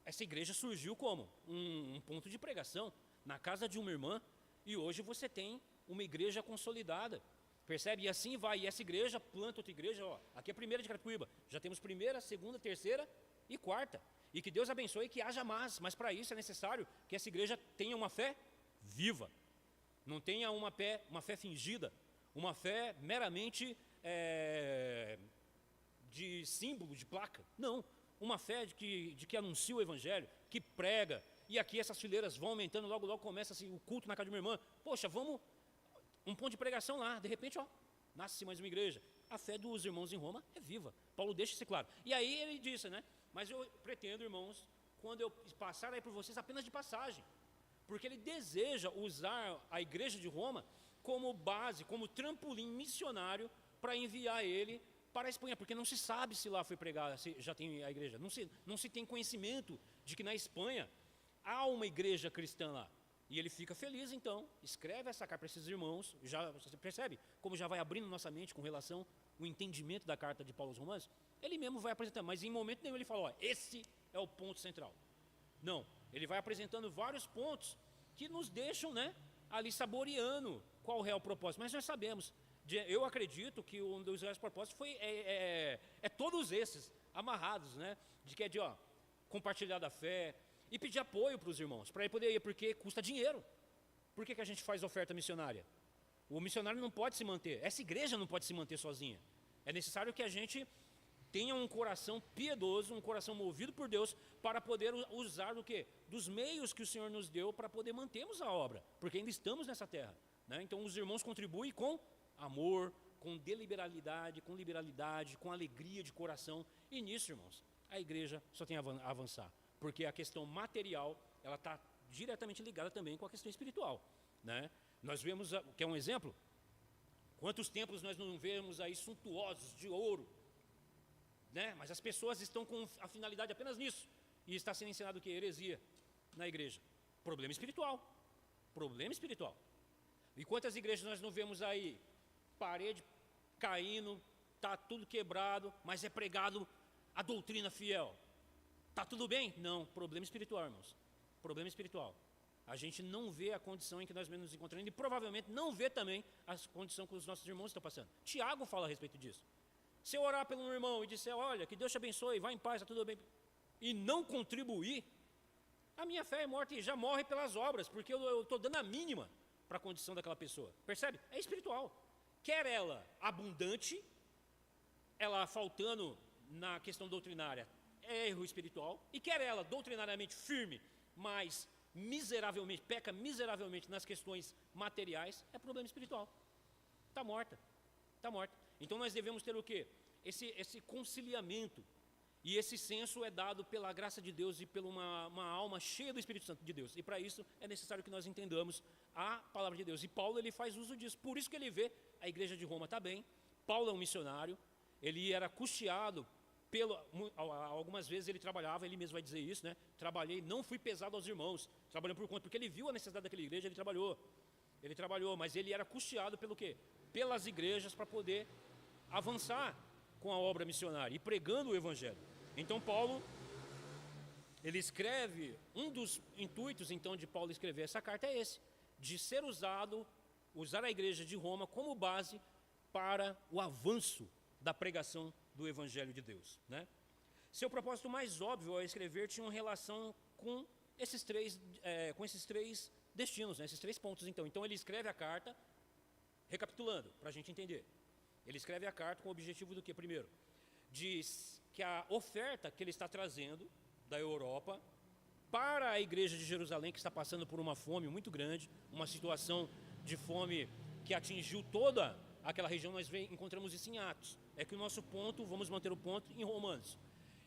essa igreja surgiu como? Um ponto de pregação, na casa de uma irmã, e hoje você tem uma igreja consolidada, percebe? E assim vai, e essa igreja planta outra igreja, ó, aqui é a primeira de Carapicuíba, já temos primeira, segunda, terceira e quarta, e que Deus abençoe que haja mais, mas para isso é necessário que essa igreja tenha uma fé viva, não tenha uma fé fingida, uma fé meramente de símbolo, de placa, não, uma fé de que anuncia o evangelho, que prega. E aqui essas fileiras vão aumentando, logo começa assim, o culto na casa de uma irmã. Poxa, vamos, um ponto de pregação lá, de repente, ó, nasce mais uma igreja. A fé dos irmãos em Roma é viva. Paulo deixa isso claro. E aí ele disse, né, mas eu pretendo, irmãos, quando eu passar aí por vocês, apenas de passagem. Porque ele deseja usar a igreja de Roma como base, como trampolim missionário para enviar ele para a Espanha, porque não se sabe se lá foi pregada, se já tem a igreja. Não se tem conhecimento de que na Espanha há uma igreja cristã lá. E ele fica feliz, então, escreve essa carta para esses irmãos. Já, você percebe como já vai abrindo nossa mente com relação ao entendimento da carta de Paulo aos Romanos? Ele mesmo vai apresentando, mas em momento nenhum ele fala, ó, esse é o ponto central. Não, ele vai apresentando vários pontos que nos deixam, né, ali saboreando qual é o propósito. Mas nós sabemos, eu acredito que um dos reais propósitos é todos esses amarrados, né, de que é de compartilhar da fé e pedir apoio para os irmãos, para ele poder ir, porque custa dinheiro. Por que a gente faz oferta missionária? O missionário não pode se manter, essa igreja não pode se manter sozinha. É necessário que a gente tenha um coração piedoso, um coração movido por Deus, para poder usar do quê? Dos meios que o Senhor nos deu para poder mantermos a obra, porque ainda estamos nessa terra, né? Então os irmãos contribuem com amor, com liberalidade, com alegria de coração, e nisso, irmãos, a igreja só tem a avançar, porque a questão material, ela está diretamente ligada também com a questão espiritual, né? Nós vemos, quer um exemplo? Quantos templos nós não vemos aí suntuosos de ouro, né? Mas as pessoas estão com a finalidade apenas nisso, e está sendo ensinado o que? Heresia na igreja. Problema espiritual. Problema espiritual. E quantas igrejas nós não vemos aí? Parede caindo, está tudo quebrado, mas é pregado a doutrina fiel. Está tudo bem? Não, problema espiritual, irmãos. Problema espiritual. A gente não vê a condição em que nós nos encontramos e provavelmente não vê também a condição que os nossos irmãos estão passando. Tiago fala a respeito disso. Se eu orar pelo meu irmão e disser, olha, que Deus te abençoe, vá em paz, está tudo bem, e não contribuir, a minha fé é morta e já morre pelas obras, porque eu estou dando a mínima para a condição daquela pessoa. Percebe? É espiritual. Quer ela abundante, ela faltando na questão doutrinária, é erro espiritual, e quer ela doutrinariamente firme, mas miseravelmente, peca miseravelmente nas questões materiais, é problema espiritual. Está morta. Está morta. Então nós devemos ter o quê? Esse conciliamento. E esse senso é dado pela graça de Deus e pela uma alma cheia do Espírito Santo de Deus. E para isso é necessário que nós entendamos a palavra de Deus. E Paulo, ele faz uso disso. Por isso que ele vê a igreja de Roma está bem. Paulo é um missionário. Ele era custeado algumas vezes ele trabalhava, ele mesmo vai dizer isso, né? Trabalhei, não fui pesado aos irmãos, trabalhando por conta, porque ele viu a necessidade daquela igreja, ele trabalhou, mas ele era custeado pelo quê? Pelas igrejas, para poder avançar com a obra missionária e pregando o evangelho. Então Paulo, ele escreve, um dos intuitos então de Paulo escrever essa carta é esse, de ser usar a igreja de Roma como base para o avanço da pregação do evangelho de Deus, né? Seu propósito mais óbvio ao escrever tinha uma relação com esses três destinos, né? Esses 3 pontos. Então ele escreve a carta, recapitulando, para a gente entender. Ele escreve a carta com o objetivo do quê? Primeiro, diz que a oferta que ele está trazendo da Europa para a igreja de Jerusalém, que está passando por uma fome muito grande, uma situação de fome que atingiu toda aquela região, nós encontramos isso em Atos. É que o nosso ponto, vamos manter o ponto em Romanos.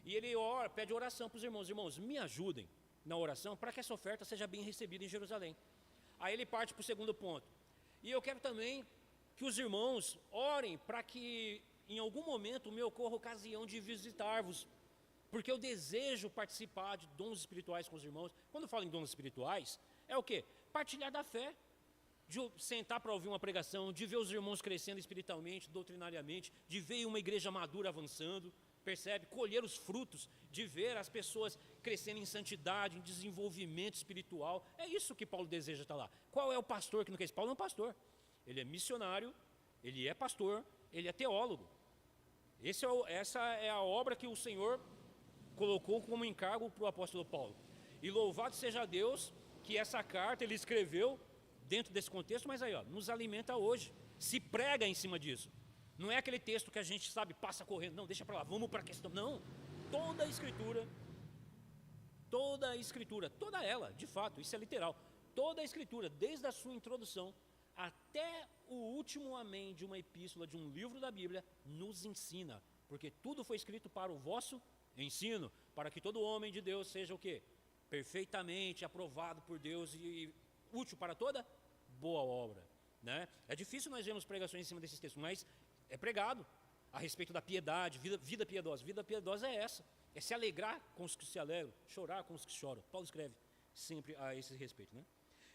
E ele pede oração para os irmãos. Irmãos, me ajudem na oração para que essa oferta seja bem recebida em Jerusalém. Aí ele parte para o segundo ponto. E eu quero também que os irmãos orem para que em algum momento me ocorra a ocasião de visitar-vos, porque eu desejo participar de dons espirituais com os irmãos. Quando eu falo em dons espirituais, é o quê? Partilhar da fé, de sentar para ouvir uma pregação, de ver os irmãos crescendo espiritualmente, doutrinariamente, de ver uma igreja madura avançando, percebe? Colher os frutos, de ver as pessoas crescendo em santidade, em desenvolvimento espiritual. É isso que Paulo deseja estar lá. Qual é o pastor que não quer isso? Paulo é um pastor. Ele é missionário, ele é pastor, ele é teólogo. Essa é a obra que o Senhor colocou como encargo para o apóstolo Paulo. E louvado seja Deus que essa carta ele escreveu dentro desse contexto, mas aí nos alimenta hoje, se prega em cima disso. Não é aquele texto que a gente sabe, passa correndo, não, deixa para lá, vamos para a questão. Não, toda a escritura, toda ela, de fato, isso é literal, toda a escritura, desde a sua introdução até o último amém de uma epístola, de um livro da Bíblia, nos ensina, porque tudo foi escrito para o vosso ensino, para que todo homem de Deus seja o quê? Perfeitamente aprovado por Deus e útil para toda boa obra, né? É difícil nós vermos pregações em cima desses textos, mas é pregado. a respeito da piedade, vida piedosa. Vida piedosa é essa, é se alegrar com os que se alegram, chorar com os que choram. Paulo escreve sempre a esse respeito, né?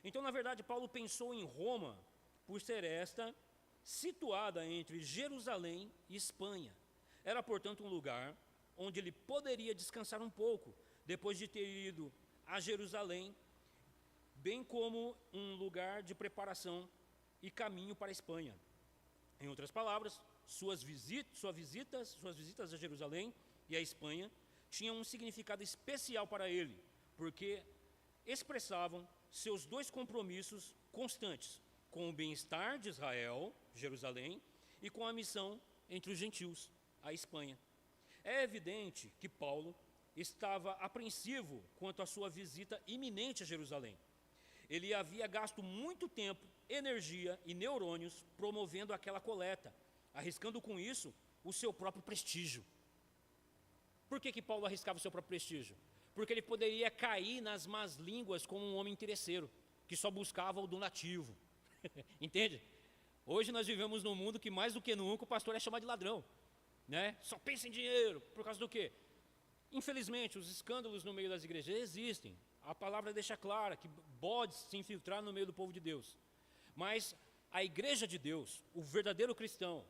Então, na verdade, Paulo pensou em Roma por ser esta situada entre Jerusalém e Espanha. Era, portanto, um lugar onde ele poderia descansar um pouco, depois de ter ido a Jerusalém, bem como um lugar de preparação e caminho para a Espanha. Em outras palavras, suas visitas a Jerusalém e a Espanha tinham um significado especial para ele, porque expressavam seus dois compromissos constantes, com o bem-estar de Israel, Jerusalém, e com a missão entre os gentios, a Espanha. É evidente que Paulo estava apreensivo quanto à sua visita iminente a Jerusalém. Ele havia gasto muito tempo, energia e neurônios promovendo aquela coleta, arriscando com isso o seu próprio prestígio. Por que Paulo arriscava o seu próprio prestígio? Porque ele poderia cair nas más línguas como um homem interesseiro, que só buscava o donativo. Entende? Hoje nós vivemos num mundo que mais do que nunca o pastor é chamado de ladrão, né? Só pensa em dinheiro, por causa do quê? Infelizmente, os escândalos no meio das igrejas existem. A palavra deixa clara que pode se infiltrar no meio do povo de Deus. Mas a igreja de Deus, o verdadeiro cristão,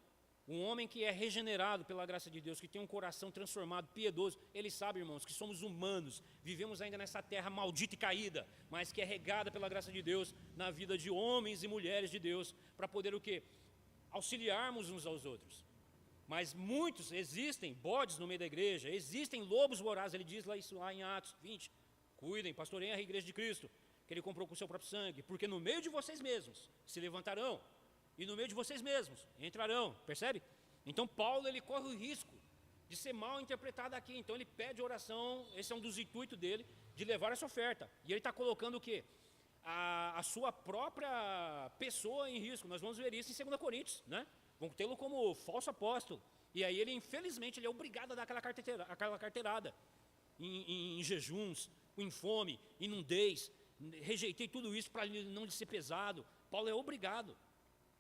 um homem que é regenerado pela graça de Deus, que tem um coração transformado, piedoso, ele sabe, irmãos, que somos humanos, vivemos ainda nessa terra maldita e caída, mas que é regada pela graça de Deus na vida de homens e mulheres de Deus, para poder o quê? Auxiliarmos uns aos outros. Mas muitos existem bodes no meio da igreja, existem lobos vorazes, ele diz isso lá em Atos 20, cuidem, pastoreiem a igreja de Cristo, que ele comprou com o seu próprio sangue, porque no meio de vocês mesmos se levantarão, e no meio de vocês mesmos entrarão, percebe? Então Paulo, ele corre o risco de ser mal interpretado aqui, então ele pede oração, esse é um dos intuitos dele, de levar essa oferta, e ele está colocando o quê? A sua própria pessoa em risco. Nós vamos ver isso em 2 Coríntios, né? Vão tê-lo como falso apóstolo, e aí ele, infelizmente, ele é obrigado a dar aquela carteirada, em jejuns, em fome, em nudez, rejeitei tudo isso para não lhe ser pesado. Paulo é obrigado,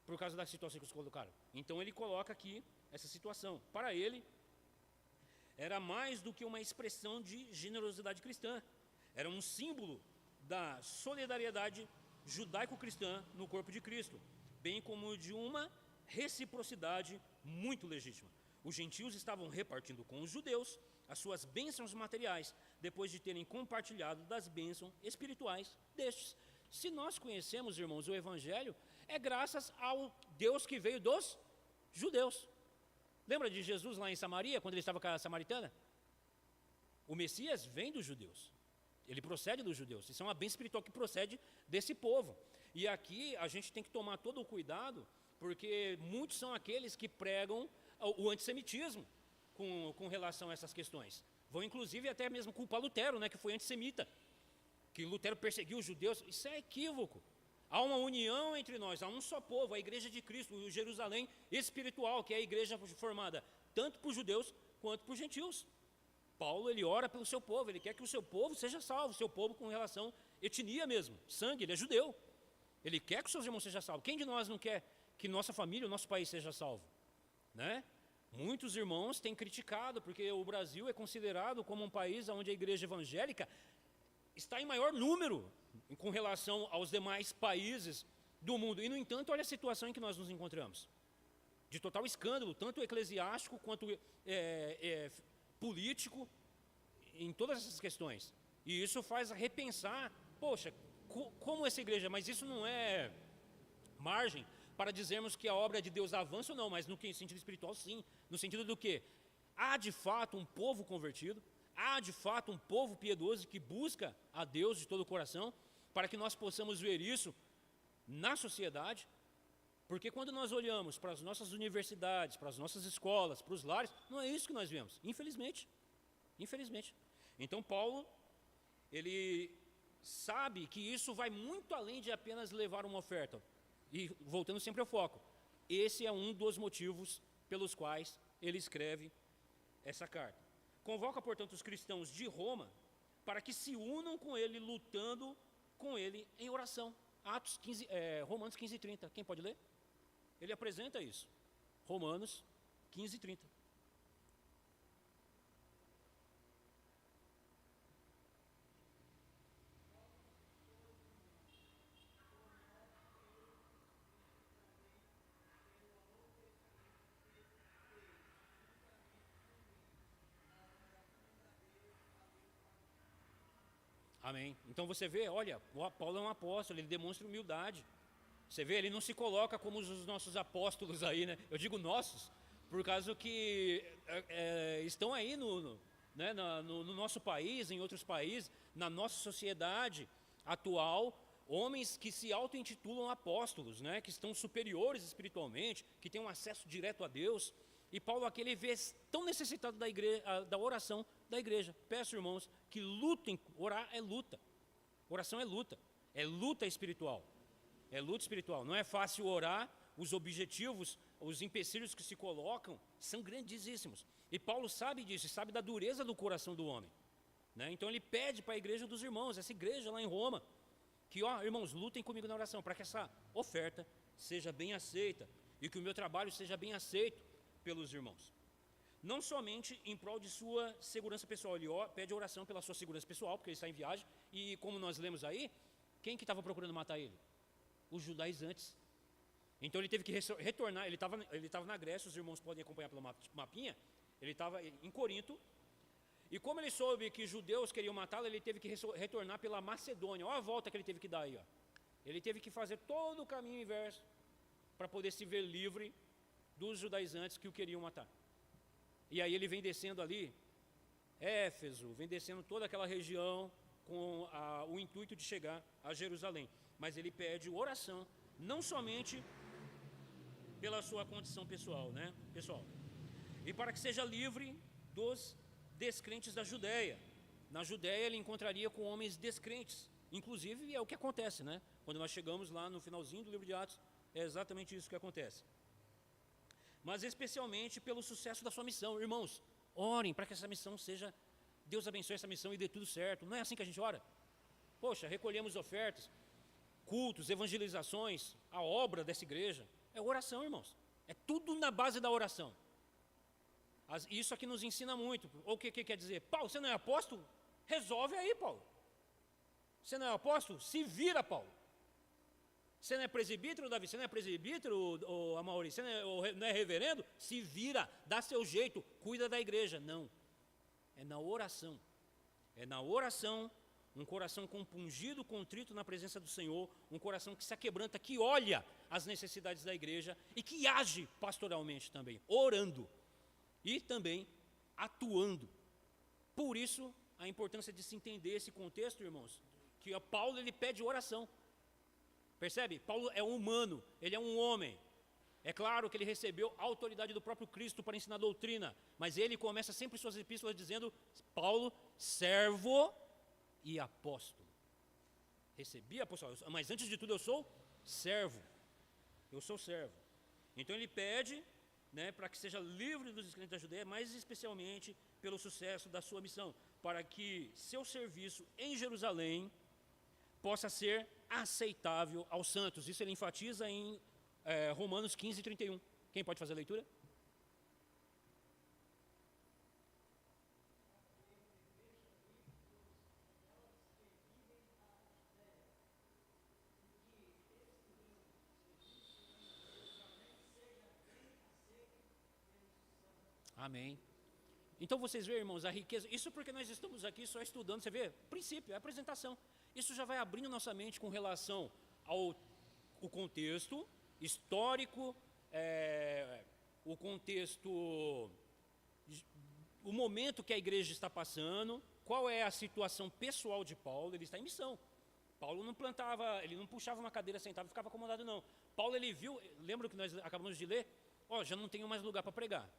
por causa da situação que eles colocaram. Então ele coloca aqui essa situação. Para ele, era mais do que uma expressão de generosidade cristã. Era um símbolo da solidariedade judaico-cristã no corpo de Cristo, bem como de uma reciprocidade muito legítima. Os gentios estavam repartindo com os judeus as suas bênçãos materiais, depois de terem compartilhado das bênçãos espirituais destes. Se nós conhecemos, irmãos, o Evangelho, é graças ao Deus que veio dos judeus. Lembra de Jesus lá em Samaria, quando ele estava com a samaritana? O Messias vem dos judeus, ele procede dos judeus, isso é uma bênção espiritual que procede desse povo. E aqui a gente tem que tomar todo o cuidado, porque muitos são aqueles que pregam o antissemitismo com relação a essas questões. Vão inclusive até mesmo culpar Lutero, né, que foi antissemita, que Lutero perseguiu os judeus. Isso é equívoco. Há uma união entre nós, há um só povo, a igreja de Cristo, o Jerusalém espiritual, que é a igreja formada tanto por judeus quanto por gentios. Paulo, ele ora pelo seu povo, ele quer que o seu povo seja salvo, o seu povo com relação à etnia mesmo, sangue, ele é judeu. Ele quer que os seus irmãos sejam salvos. Quem de nós não quer que nossa família, o nosso país seja salvo? Né? Muitos irmãos têm criticado, porque o Brasil é considerado como um país onde a igreja evangélica está em maior número com relação aos demais países do mundo. E, no entanto, olha a situação em que nós nos encontramos. De total escândalo, tanto eclesiástico quanto político, em todas essas questões. E isso faz repensar, poxa, como essa igreja, mas isso não é margem para dizermos que a obra de Deus avança ou não, mas no sentido espiritual sim, no sentido do que há de fato um povo convertido, há de fato um povo piedoso que busca a Deus de todo o coração, para que nós possamos ver isso na sociedade, porque quando nós olhamos para as nossas universidades, para as nossas escolas, para os lares, não é isso que nós vemos, infelizmente. Então Paulo, ele sabe que isso vai muito além de apenas levar uma oferta. E voltando sempre ao foco, esse é um dos motivos pelos quais ele escreve essa carta. Convoca, portanto, os cristãos de Roma para que se unam com ele, lutando com ele em oração. Romanos 15:30, quem pode ler? Ele apresenta isso. Romanos 15:30. Amém. Então você vê, olha, o Paulo é um apóstolo, ele demonstra humildade. Você vê, ele não se coloca como os nossos apóstolos aí, né? Eu digo nossos, por causa que estão aí né, no nosso país, em outros países, na nossa sociedade atual, homens que se auto-intitulam apóstolos, né? Que estão superiores espiritualmente, que têm um acesso direto a Deus. E Paulo aqui, ele vê tão necessitado da oração da igreja. Peço, irmãos, que lutem. Orar é luta. Oração é luta espiritual. É luta espiritual. Não é fácil orar, os objetivos, os empecilhos que se colocam são grandíssimos. E Paulo sabe disso, sabe da dureza do coração do homem, né? Então ele pede para a igreja dos irmãos, essa igreja lá em Roma, que, ó, irmãos, lutem comigo na oração, para que essa oferta seja bem aceita e que o meu trabalho seja bem aceito pelos irmãos. Não somente em prol de sua segurança pessoal, ele pede oração pela sua segurança pessoal, porque ele está em viagem, e como nós lemos aí, quem que estava procurando matar ele? Os judaizantes. Então ele teve que retornar, ele estava na Grécia, os irmãos podem acompanhar pelo mapinha, ele estava em Corinto, e como ele soube que judeus queriam matá-lo, ele teve que retornar pela Macedônia. Olha a volta que ele teve que dar aí, ó. Ele teve que fazer todo o caminho inverso para poder se ver livre dos judaizantes que o queriam matar. E aí ele vem descendo ali, Éfeso, vem descendo toda aquela região com o intuito de chegar a Jerusalém. Mas ele pede oração, não somente pela sua condição pessoal, né? E para que seja livre dos descrentes da Judéia. Na Judéia ele encontraria com homens descrentes. Inclusive é o que acontece, né? Quando nós chegamos lá no finalzinho do livro de Atos, é exatamente isso que acontece. Mas especialmente pelo sucesso da sua missão. Irmãos, orem para que essa missão seja, Deus abençoe essa missão e dê tudo certo. Não é assim que a gente ora? Poxa, recolhemos ofertas, cultos, evangelizações, a obra dessa igreja. É oração, irmãos. É tudo na base da oração. Isso aqui nos ensina muito. O que quer dizer? Paulo, você não é apóstolo? Resolve aí, Paulo. Você não é apóstolo? Se vira, Paulo. Você não é presbítero, Davi? Você não é presbítero, Amaury? Você não é reverendo? Se vira, dá seu jeito, cuida da igreja. Não. É na oração. É na oração, um coração compungido, contrito na presença do Senhor, um coração que se aquebranta, que olha as necessidades da igreja e que age pastoralmente também, orando e também atuando. Por isso, a importância de se entender esse contexto, irmãos, que Paulo ele pede oração. Percebe? Paulo é um humano, ele é um homem. É claro que ele recebeu a autoridade do próprio Cristo para ensinar doutrina, mas ele começa sempre suas epístolas dizendo, Paulo, servo e apóstolo. Recebi apóstolo, mas antes de tudo eu sou servo. Eu sou servo. Então ele pede, né, para que seja livre dos descrentes da Judeia, mas especialmente pelo sucesso da sua missão, para que seu serviço em Jerusalém possa ser aceitável aos santos. Isso ele enfatiza em Romanos 15:31. Quem pode fazer a leitura? Amém. Então vocês veem, irmãos, a riqueza. Isso porque nós estamos aqui só estudando, você vê? Princípio, a apresentação. Isso já vai abrindo nossa mente com relação ao contexto histórico, o contexto, o momento que a igreja está passando, qual é a situação pessoal de Paulo. Ele está em missão. Paulo não plantava, ele não puxava uma cadeira, sentava e ficava acomodado, não. Paulo, ele viu, lembra que nós acabamos de ler? Já não tenho mais lugar para pregar.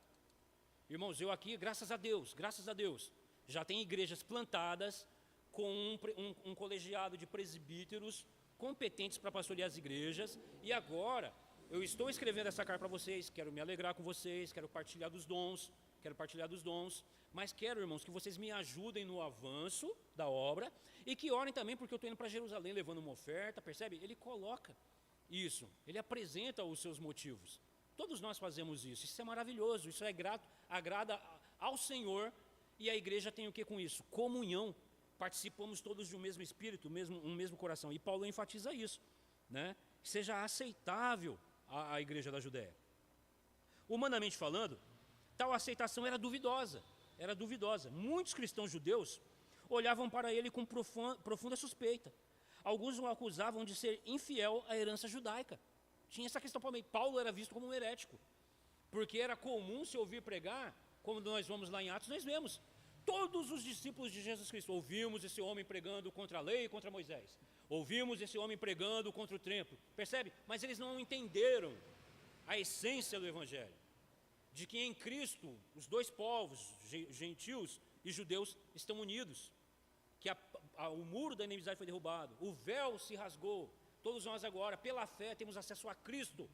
Irmãos, eu aqui, graças a Deus, já tem igrejas plantadas com um colegiado de presbíteros competentes para pastorear as igrejas, e agora eu estou escrevendo essa carta para vocês, quero me alegrar com vocês, quero partilhar dos dons, mas quero, irmãos, que vocês me ajudem no avanço da obra, e que orem também, porque eu estou indo para Jerusalém levando uma oferta, percebe? Ele coloca isso, ele apresenta os seus motivos, Todos nós fazemos isso. Isso é maravilhoso, isso é grato, agrada ao Senhor. E a igreja tem o que com isso? Comunhão. Participamos todos de um mesmo espírito, um mesmo coração. E Paulo enfatiza isso, né? Seja aceitável à igreja da Judéia. Humanamente falando, tal aceitação era duvidosa. Muitos cristãos judeus olhavam para ele com profunda suspeita. Alguns o acusavam de ser infiel à herança judaica. Tinha essa questão também. Paulo era visto como um herético, porque era comum se ouvir pregar, como nós vamos lá em Atos, nós vemos. Todos os discípulos de Jesus Cristo, ouvimos esse homem pregando contra a lei e contra Moisés. Ouvimos esse homem pregando contra o templo. Percebe? Mas eles não entenderam a essência do Evangelho. De que em Cristo, os dois povos, gentios e judeus, estão unidos. Que o muro da inimizade foi derrubado. O véu se rasgou. Todos nós agora, pela fé, temos acesso a Cristo.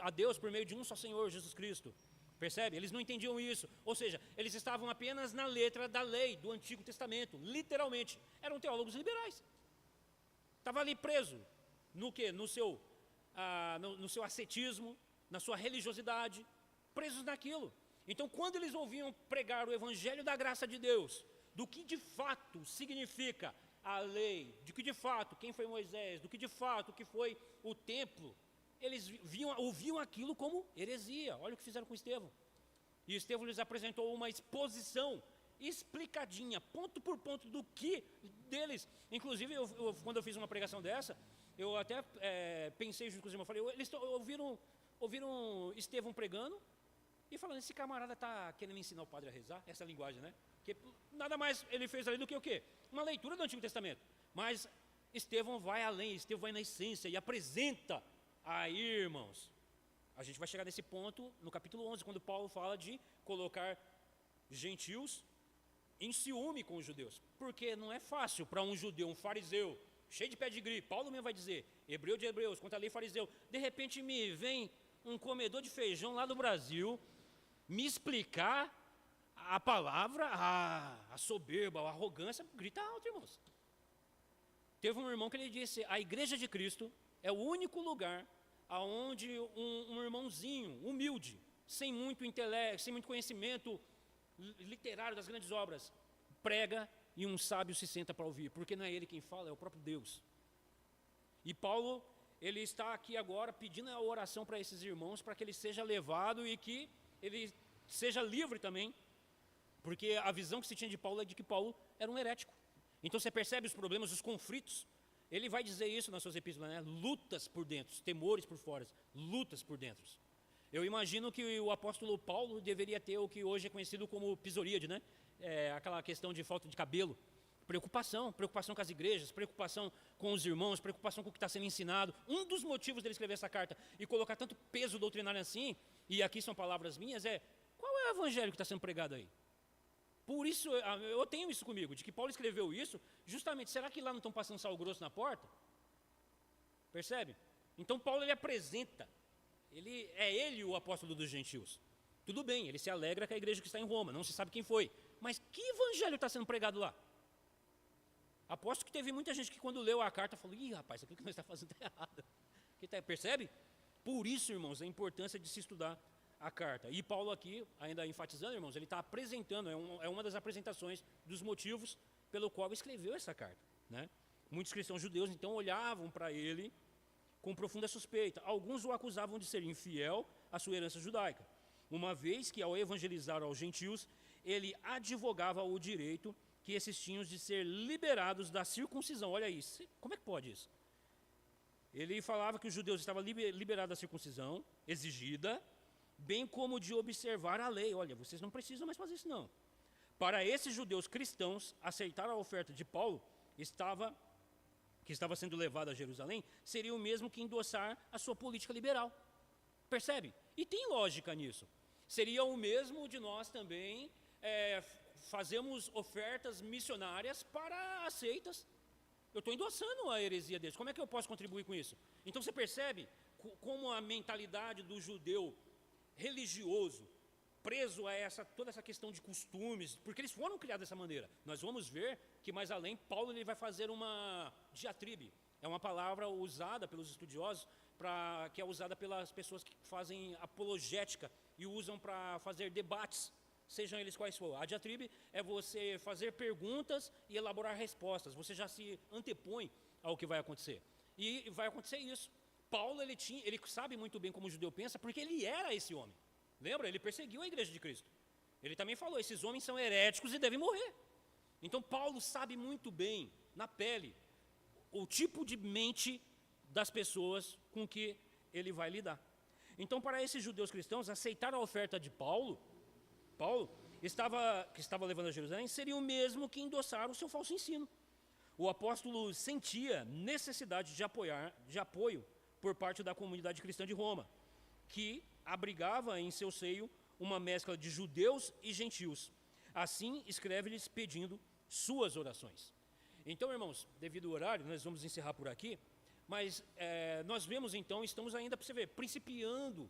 A Deus por meio de um só Senhor, Jesus Cristo. Percebe? Eles não entendiam isso. Ou seja, eles estavam apenas na letra da lei do Antigo Testamento. Literalmente. Eram teólogos liberais. Estava ali preso. No quê? No seu ascetismo, na sua religiosidade. Presos naquilo. Então, quando eles ouviam pregar o Evangelho da graça de Deus, do que de fato significa a lei, de que de fato quem foi Moisés, do que de fato que foi o templo, eles ouviam aquilo como heresia. Olha o que fizeram com Estevão. E Estevão lhes apresentou uma exposição explicadinha, ponto por ponto, do que deles. Inclusive, quando eu fiz uma pregação dessa, eu até pensei junto com os irmãos, falei, eles ouviram Estevão pregando e falando, esse camarada está querendo ensinar o padre a rezar, essa linguagem, né? Que nada mais ele fez ali do que o quê? Uma leitura do Antigo Testamento. Mas Estevão vai além, Estevão vai na essência e apresenta. Aí, irmãos, a gente vai chegar nesse ponto no capítulo 11, quando Paulo fala de colocar gentios em ciúme com os judeus. Porque não é fácil para um judeu, um fariseu, cheio de pedigree, Paulo mesmo vai dizer, hebreu de hebreus, contra a lei fariseu, de repente me vem um comedor de feijão lá do Brasil, me explicar a palavra, a soberba, a arrogância, grita alto, irmãos. Teve um irmão que ele disse, a igreja de Cristo é o único lugar onde um irmãozinho, humilde, sem muito intelecto, sem muito conhecimento literário das grandes obras, prega e um sábio se senta para ouvir, porque não é ele quem fala, é o próprio Deus. E Paulo, ele está aqui agora pedindo a oração para esses irmãos, para que ele seja levado e que ele seja livre também, porque a visão que se tinha de Paulo é de que Paulo era um herético. Então você percebe os problemas, os conflitos. Ele vai dizer isso nas suas epístolas, né? Lutas por dentro, temores por fora, lutas por dentro. Eu imagino que o apóstolo Paulo deveria ter o que hoje é conhecido como pisoríade, né? Aquela questão de falta de cabelo, preocupação com as igrejas, preocupação com os irmãos, preocupação com o que está sendo ensinado. Um dos motivos dele escrever essa carta e colocar tanto peso doutrinário assim, e aqui são palavras minhas, qual é o evangelho que está sendo pregado aí? Por isso, eu tenho isso comigo, de que Paulo escreveu isso, justamente, será que lá não estão passando sal grosso na porta? Percebe? Então Paulo, ele apresenta, ele o apóstolo dos gentios. Tudo bem, ele se alegra com a igreja que está em Roma, não se sabe quem foi. Mas que evangelho está sendo pregado lá? Aposto que teve muita gente que quando leu a carta falou, ih rapaz, aquilo que nós estamos fazendo está errado. Percebe? Por isso, irmãos, a importância de se estudar a carta. E Paulo aqui, ainda enfatizando, irmãos, ele está apresentando, é uma das apresentações dos motivos pelo qual escreveu essa carta, né? Muitos cristãos judeus, então, olhavam para ele com profunda suspeita. Alguns o acusavam de ser infiel à sua herança judaica, uma vez que, ao evangelizar aos gentios, ele advogava o direito que esses tinham de ser liberados da circuncisão. Olha isso, como é que pode isso? Ele falava que os judeus estavam liberados da circuncisão exigida, bem como de observar a lei. Olha, vocês não precisam mais fazer isso não. Para esses judeus cristãos, aceitar a oferta de Paulo, que estava sendo levado a Jerusalém, seria o mesmo que endossar a sua política liberal. Percebe? E tem lógica nisso. Seria o mesmo de nós também fazermos ofertas missionárias para seitas. Eu estou endossando a heresia deles. Como é que eu posso contribuir com isso? Então você percebe como a mentalidade do judeu religioso, preso a toda essa questão de costumes, porque eles foram criados dessa maneira. Nós vamos ver que mais além, Paulo ele vai fazer uma diatribe. É uma palavra usada pelos estudiosos que é usada pelas pessoas que fazem apologética e usam para fazer debates, sejam eles quais for. A diatribe é você fazer perguntas e elaborar respostas. Você já se antepõe ao que vai acontecer. E vai acontecer isso. Paulo, ele sabe muito bem como o judeu pensa, porque ele era esse homem. Lembra? Ele perseguiu a igreja de Cristo. Ele também falou, esses homens são heréticos e devem morrer. Então Paulo sabe muito bem, na pele, o tipo de mente das pessoas com que ele vai lidar. Então, para esses judeus cristãos, aceitar a oferta de Paulo que estava levando a Jerusalém, seria o mesmo que endossar o seu falso ensino. O apóstolo sentia necessidade de apoio por parte da comunidade cristã de Roma, que abrigava em seu seio uma mescla de judeus e gentios. Assim, escreve-lhes pedindo suas orações. Então, irmãos, devido ao horário, nós vamos encerrar por aqui, mas nós vemos então, estamos ainda, para você ver, principiando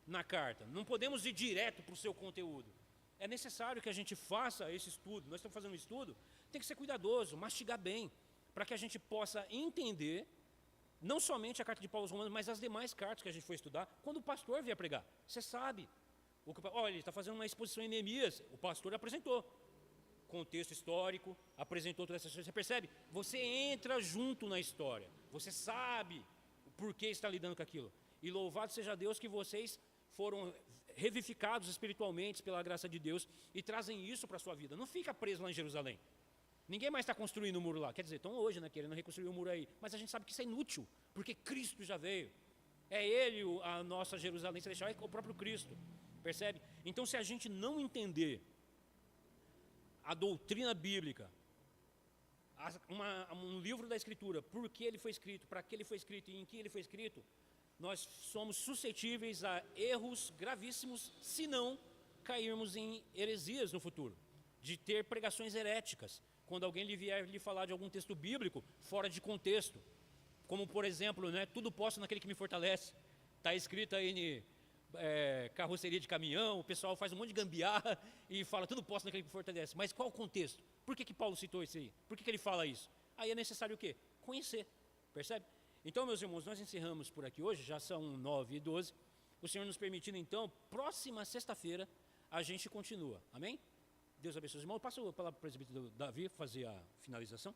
na carta. Não podemos ir direto para o seu conteúdo. É necessário que a gente faça esse estudo. Nós estamos fazendo um estudo, tem que ser cuidadoso, mastigar bem, para que a gente possa entender, não somente a carta de Paulo aos Romanos, mas as demais cartas que a gente for estudar, quando o pastor vier pregar. Você sabe, olha, ele está fazendo uma exposição em Neemias, o pastor apresentou contexto histórico, apresentou todas essas coisas. Você percebe? Você entra junto na história, você sabe o porquê está lidando com aquilo. E louvado seja Deus que vocês foram revivificados espiritualmente pela graça de Deus e trazem isso para a sua vida. Não fica preso lá em Jerusalém. Ninguém mais está construindo um muro lá. Quer dizer, estão hoje, querendo reconstruir um muro aí. Mas a gente sabe que isso é inútil, porque Cristo já veio. É Ele a nossa Jerusalém celestial, é o próprio Cristo. Percebe? Então, se a gente não entender a doutrina bíblica, um livro da Escritura, por que ele foi escrito, para que ele foi escrito e em que ele foi escrito, nós somos suscetíveis a erros gravíssimos, se não cairmos em heresias no futuro, de ter pregações heréticas, quando alguém lhe vier lhe falar de algum texto bíblico fora de contexto, como por exemplo, tudo posso naquele que me fortalece, está escrito aí carroceria de caminhão, o pessoal faz um monte de gambiarra e fala tudo posso naquele que me fortalece, mas qual o contexto? Por que Paulo citou isso aí? Por que ele fala isso? Aí é necessário o quê? Conhecer, percebe? Então, meus irmãos, nós encerramos por aqui hoje, já são 9h12. O Senhor nos permitindo, então, próxima sexta-feira, a gente continua. Amém? Deus abençoe os irmãos. Passo a palavra para o presbítero Davi fazer a finalização.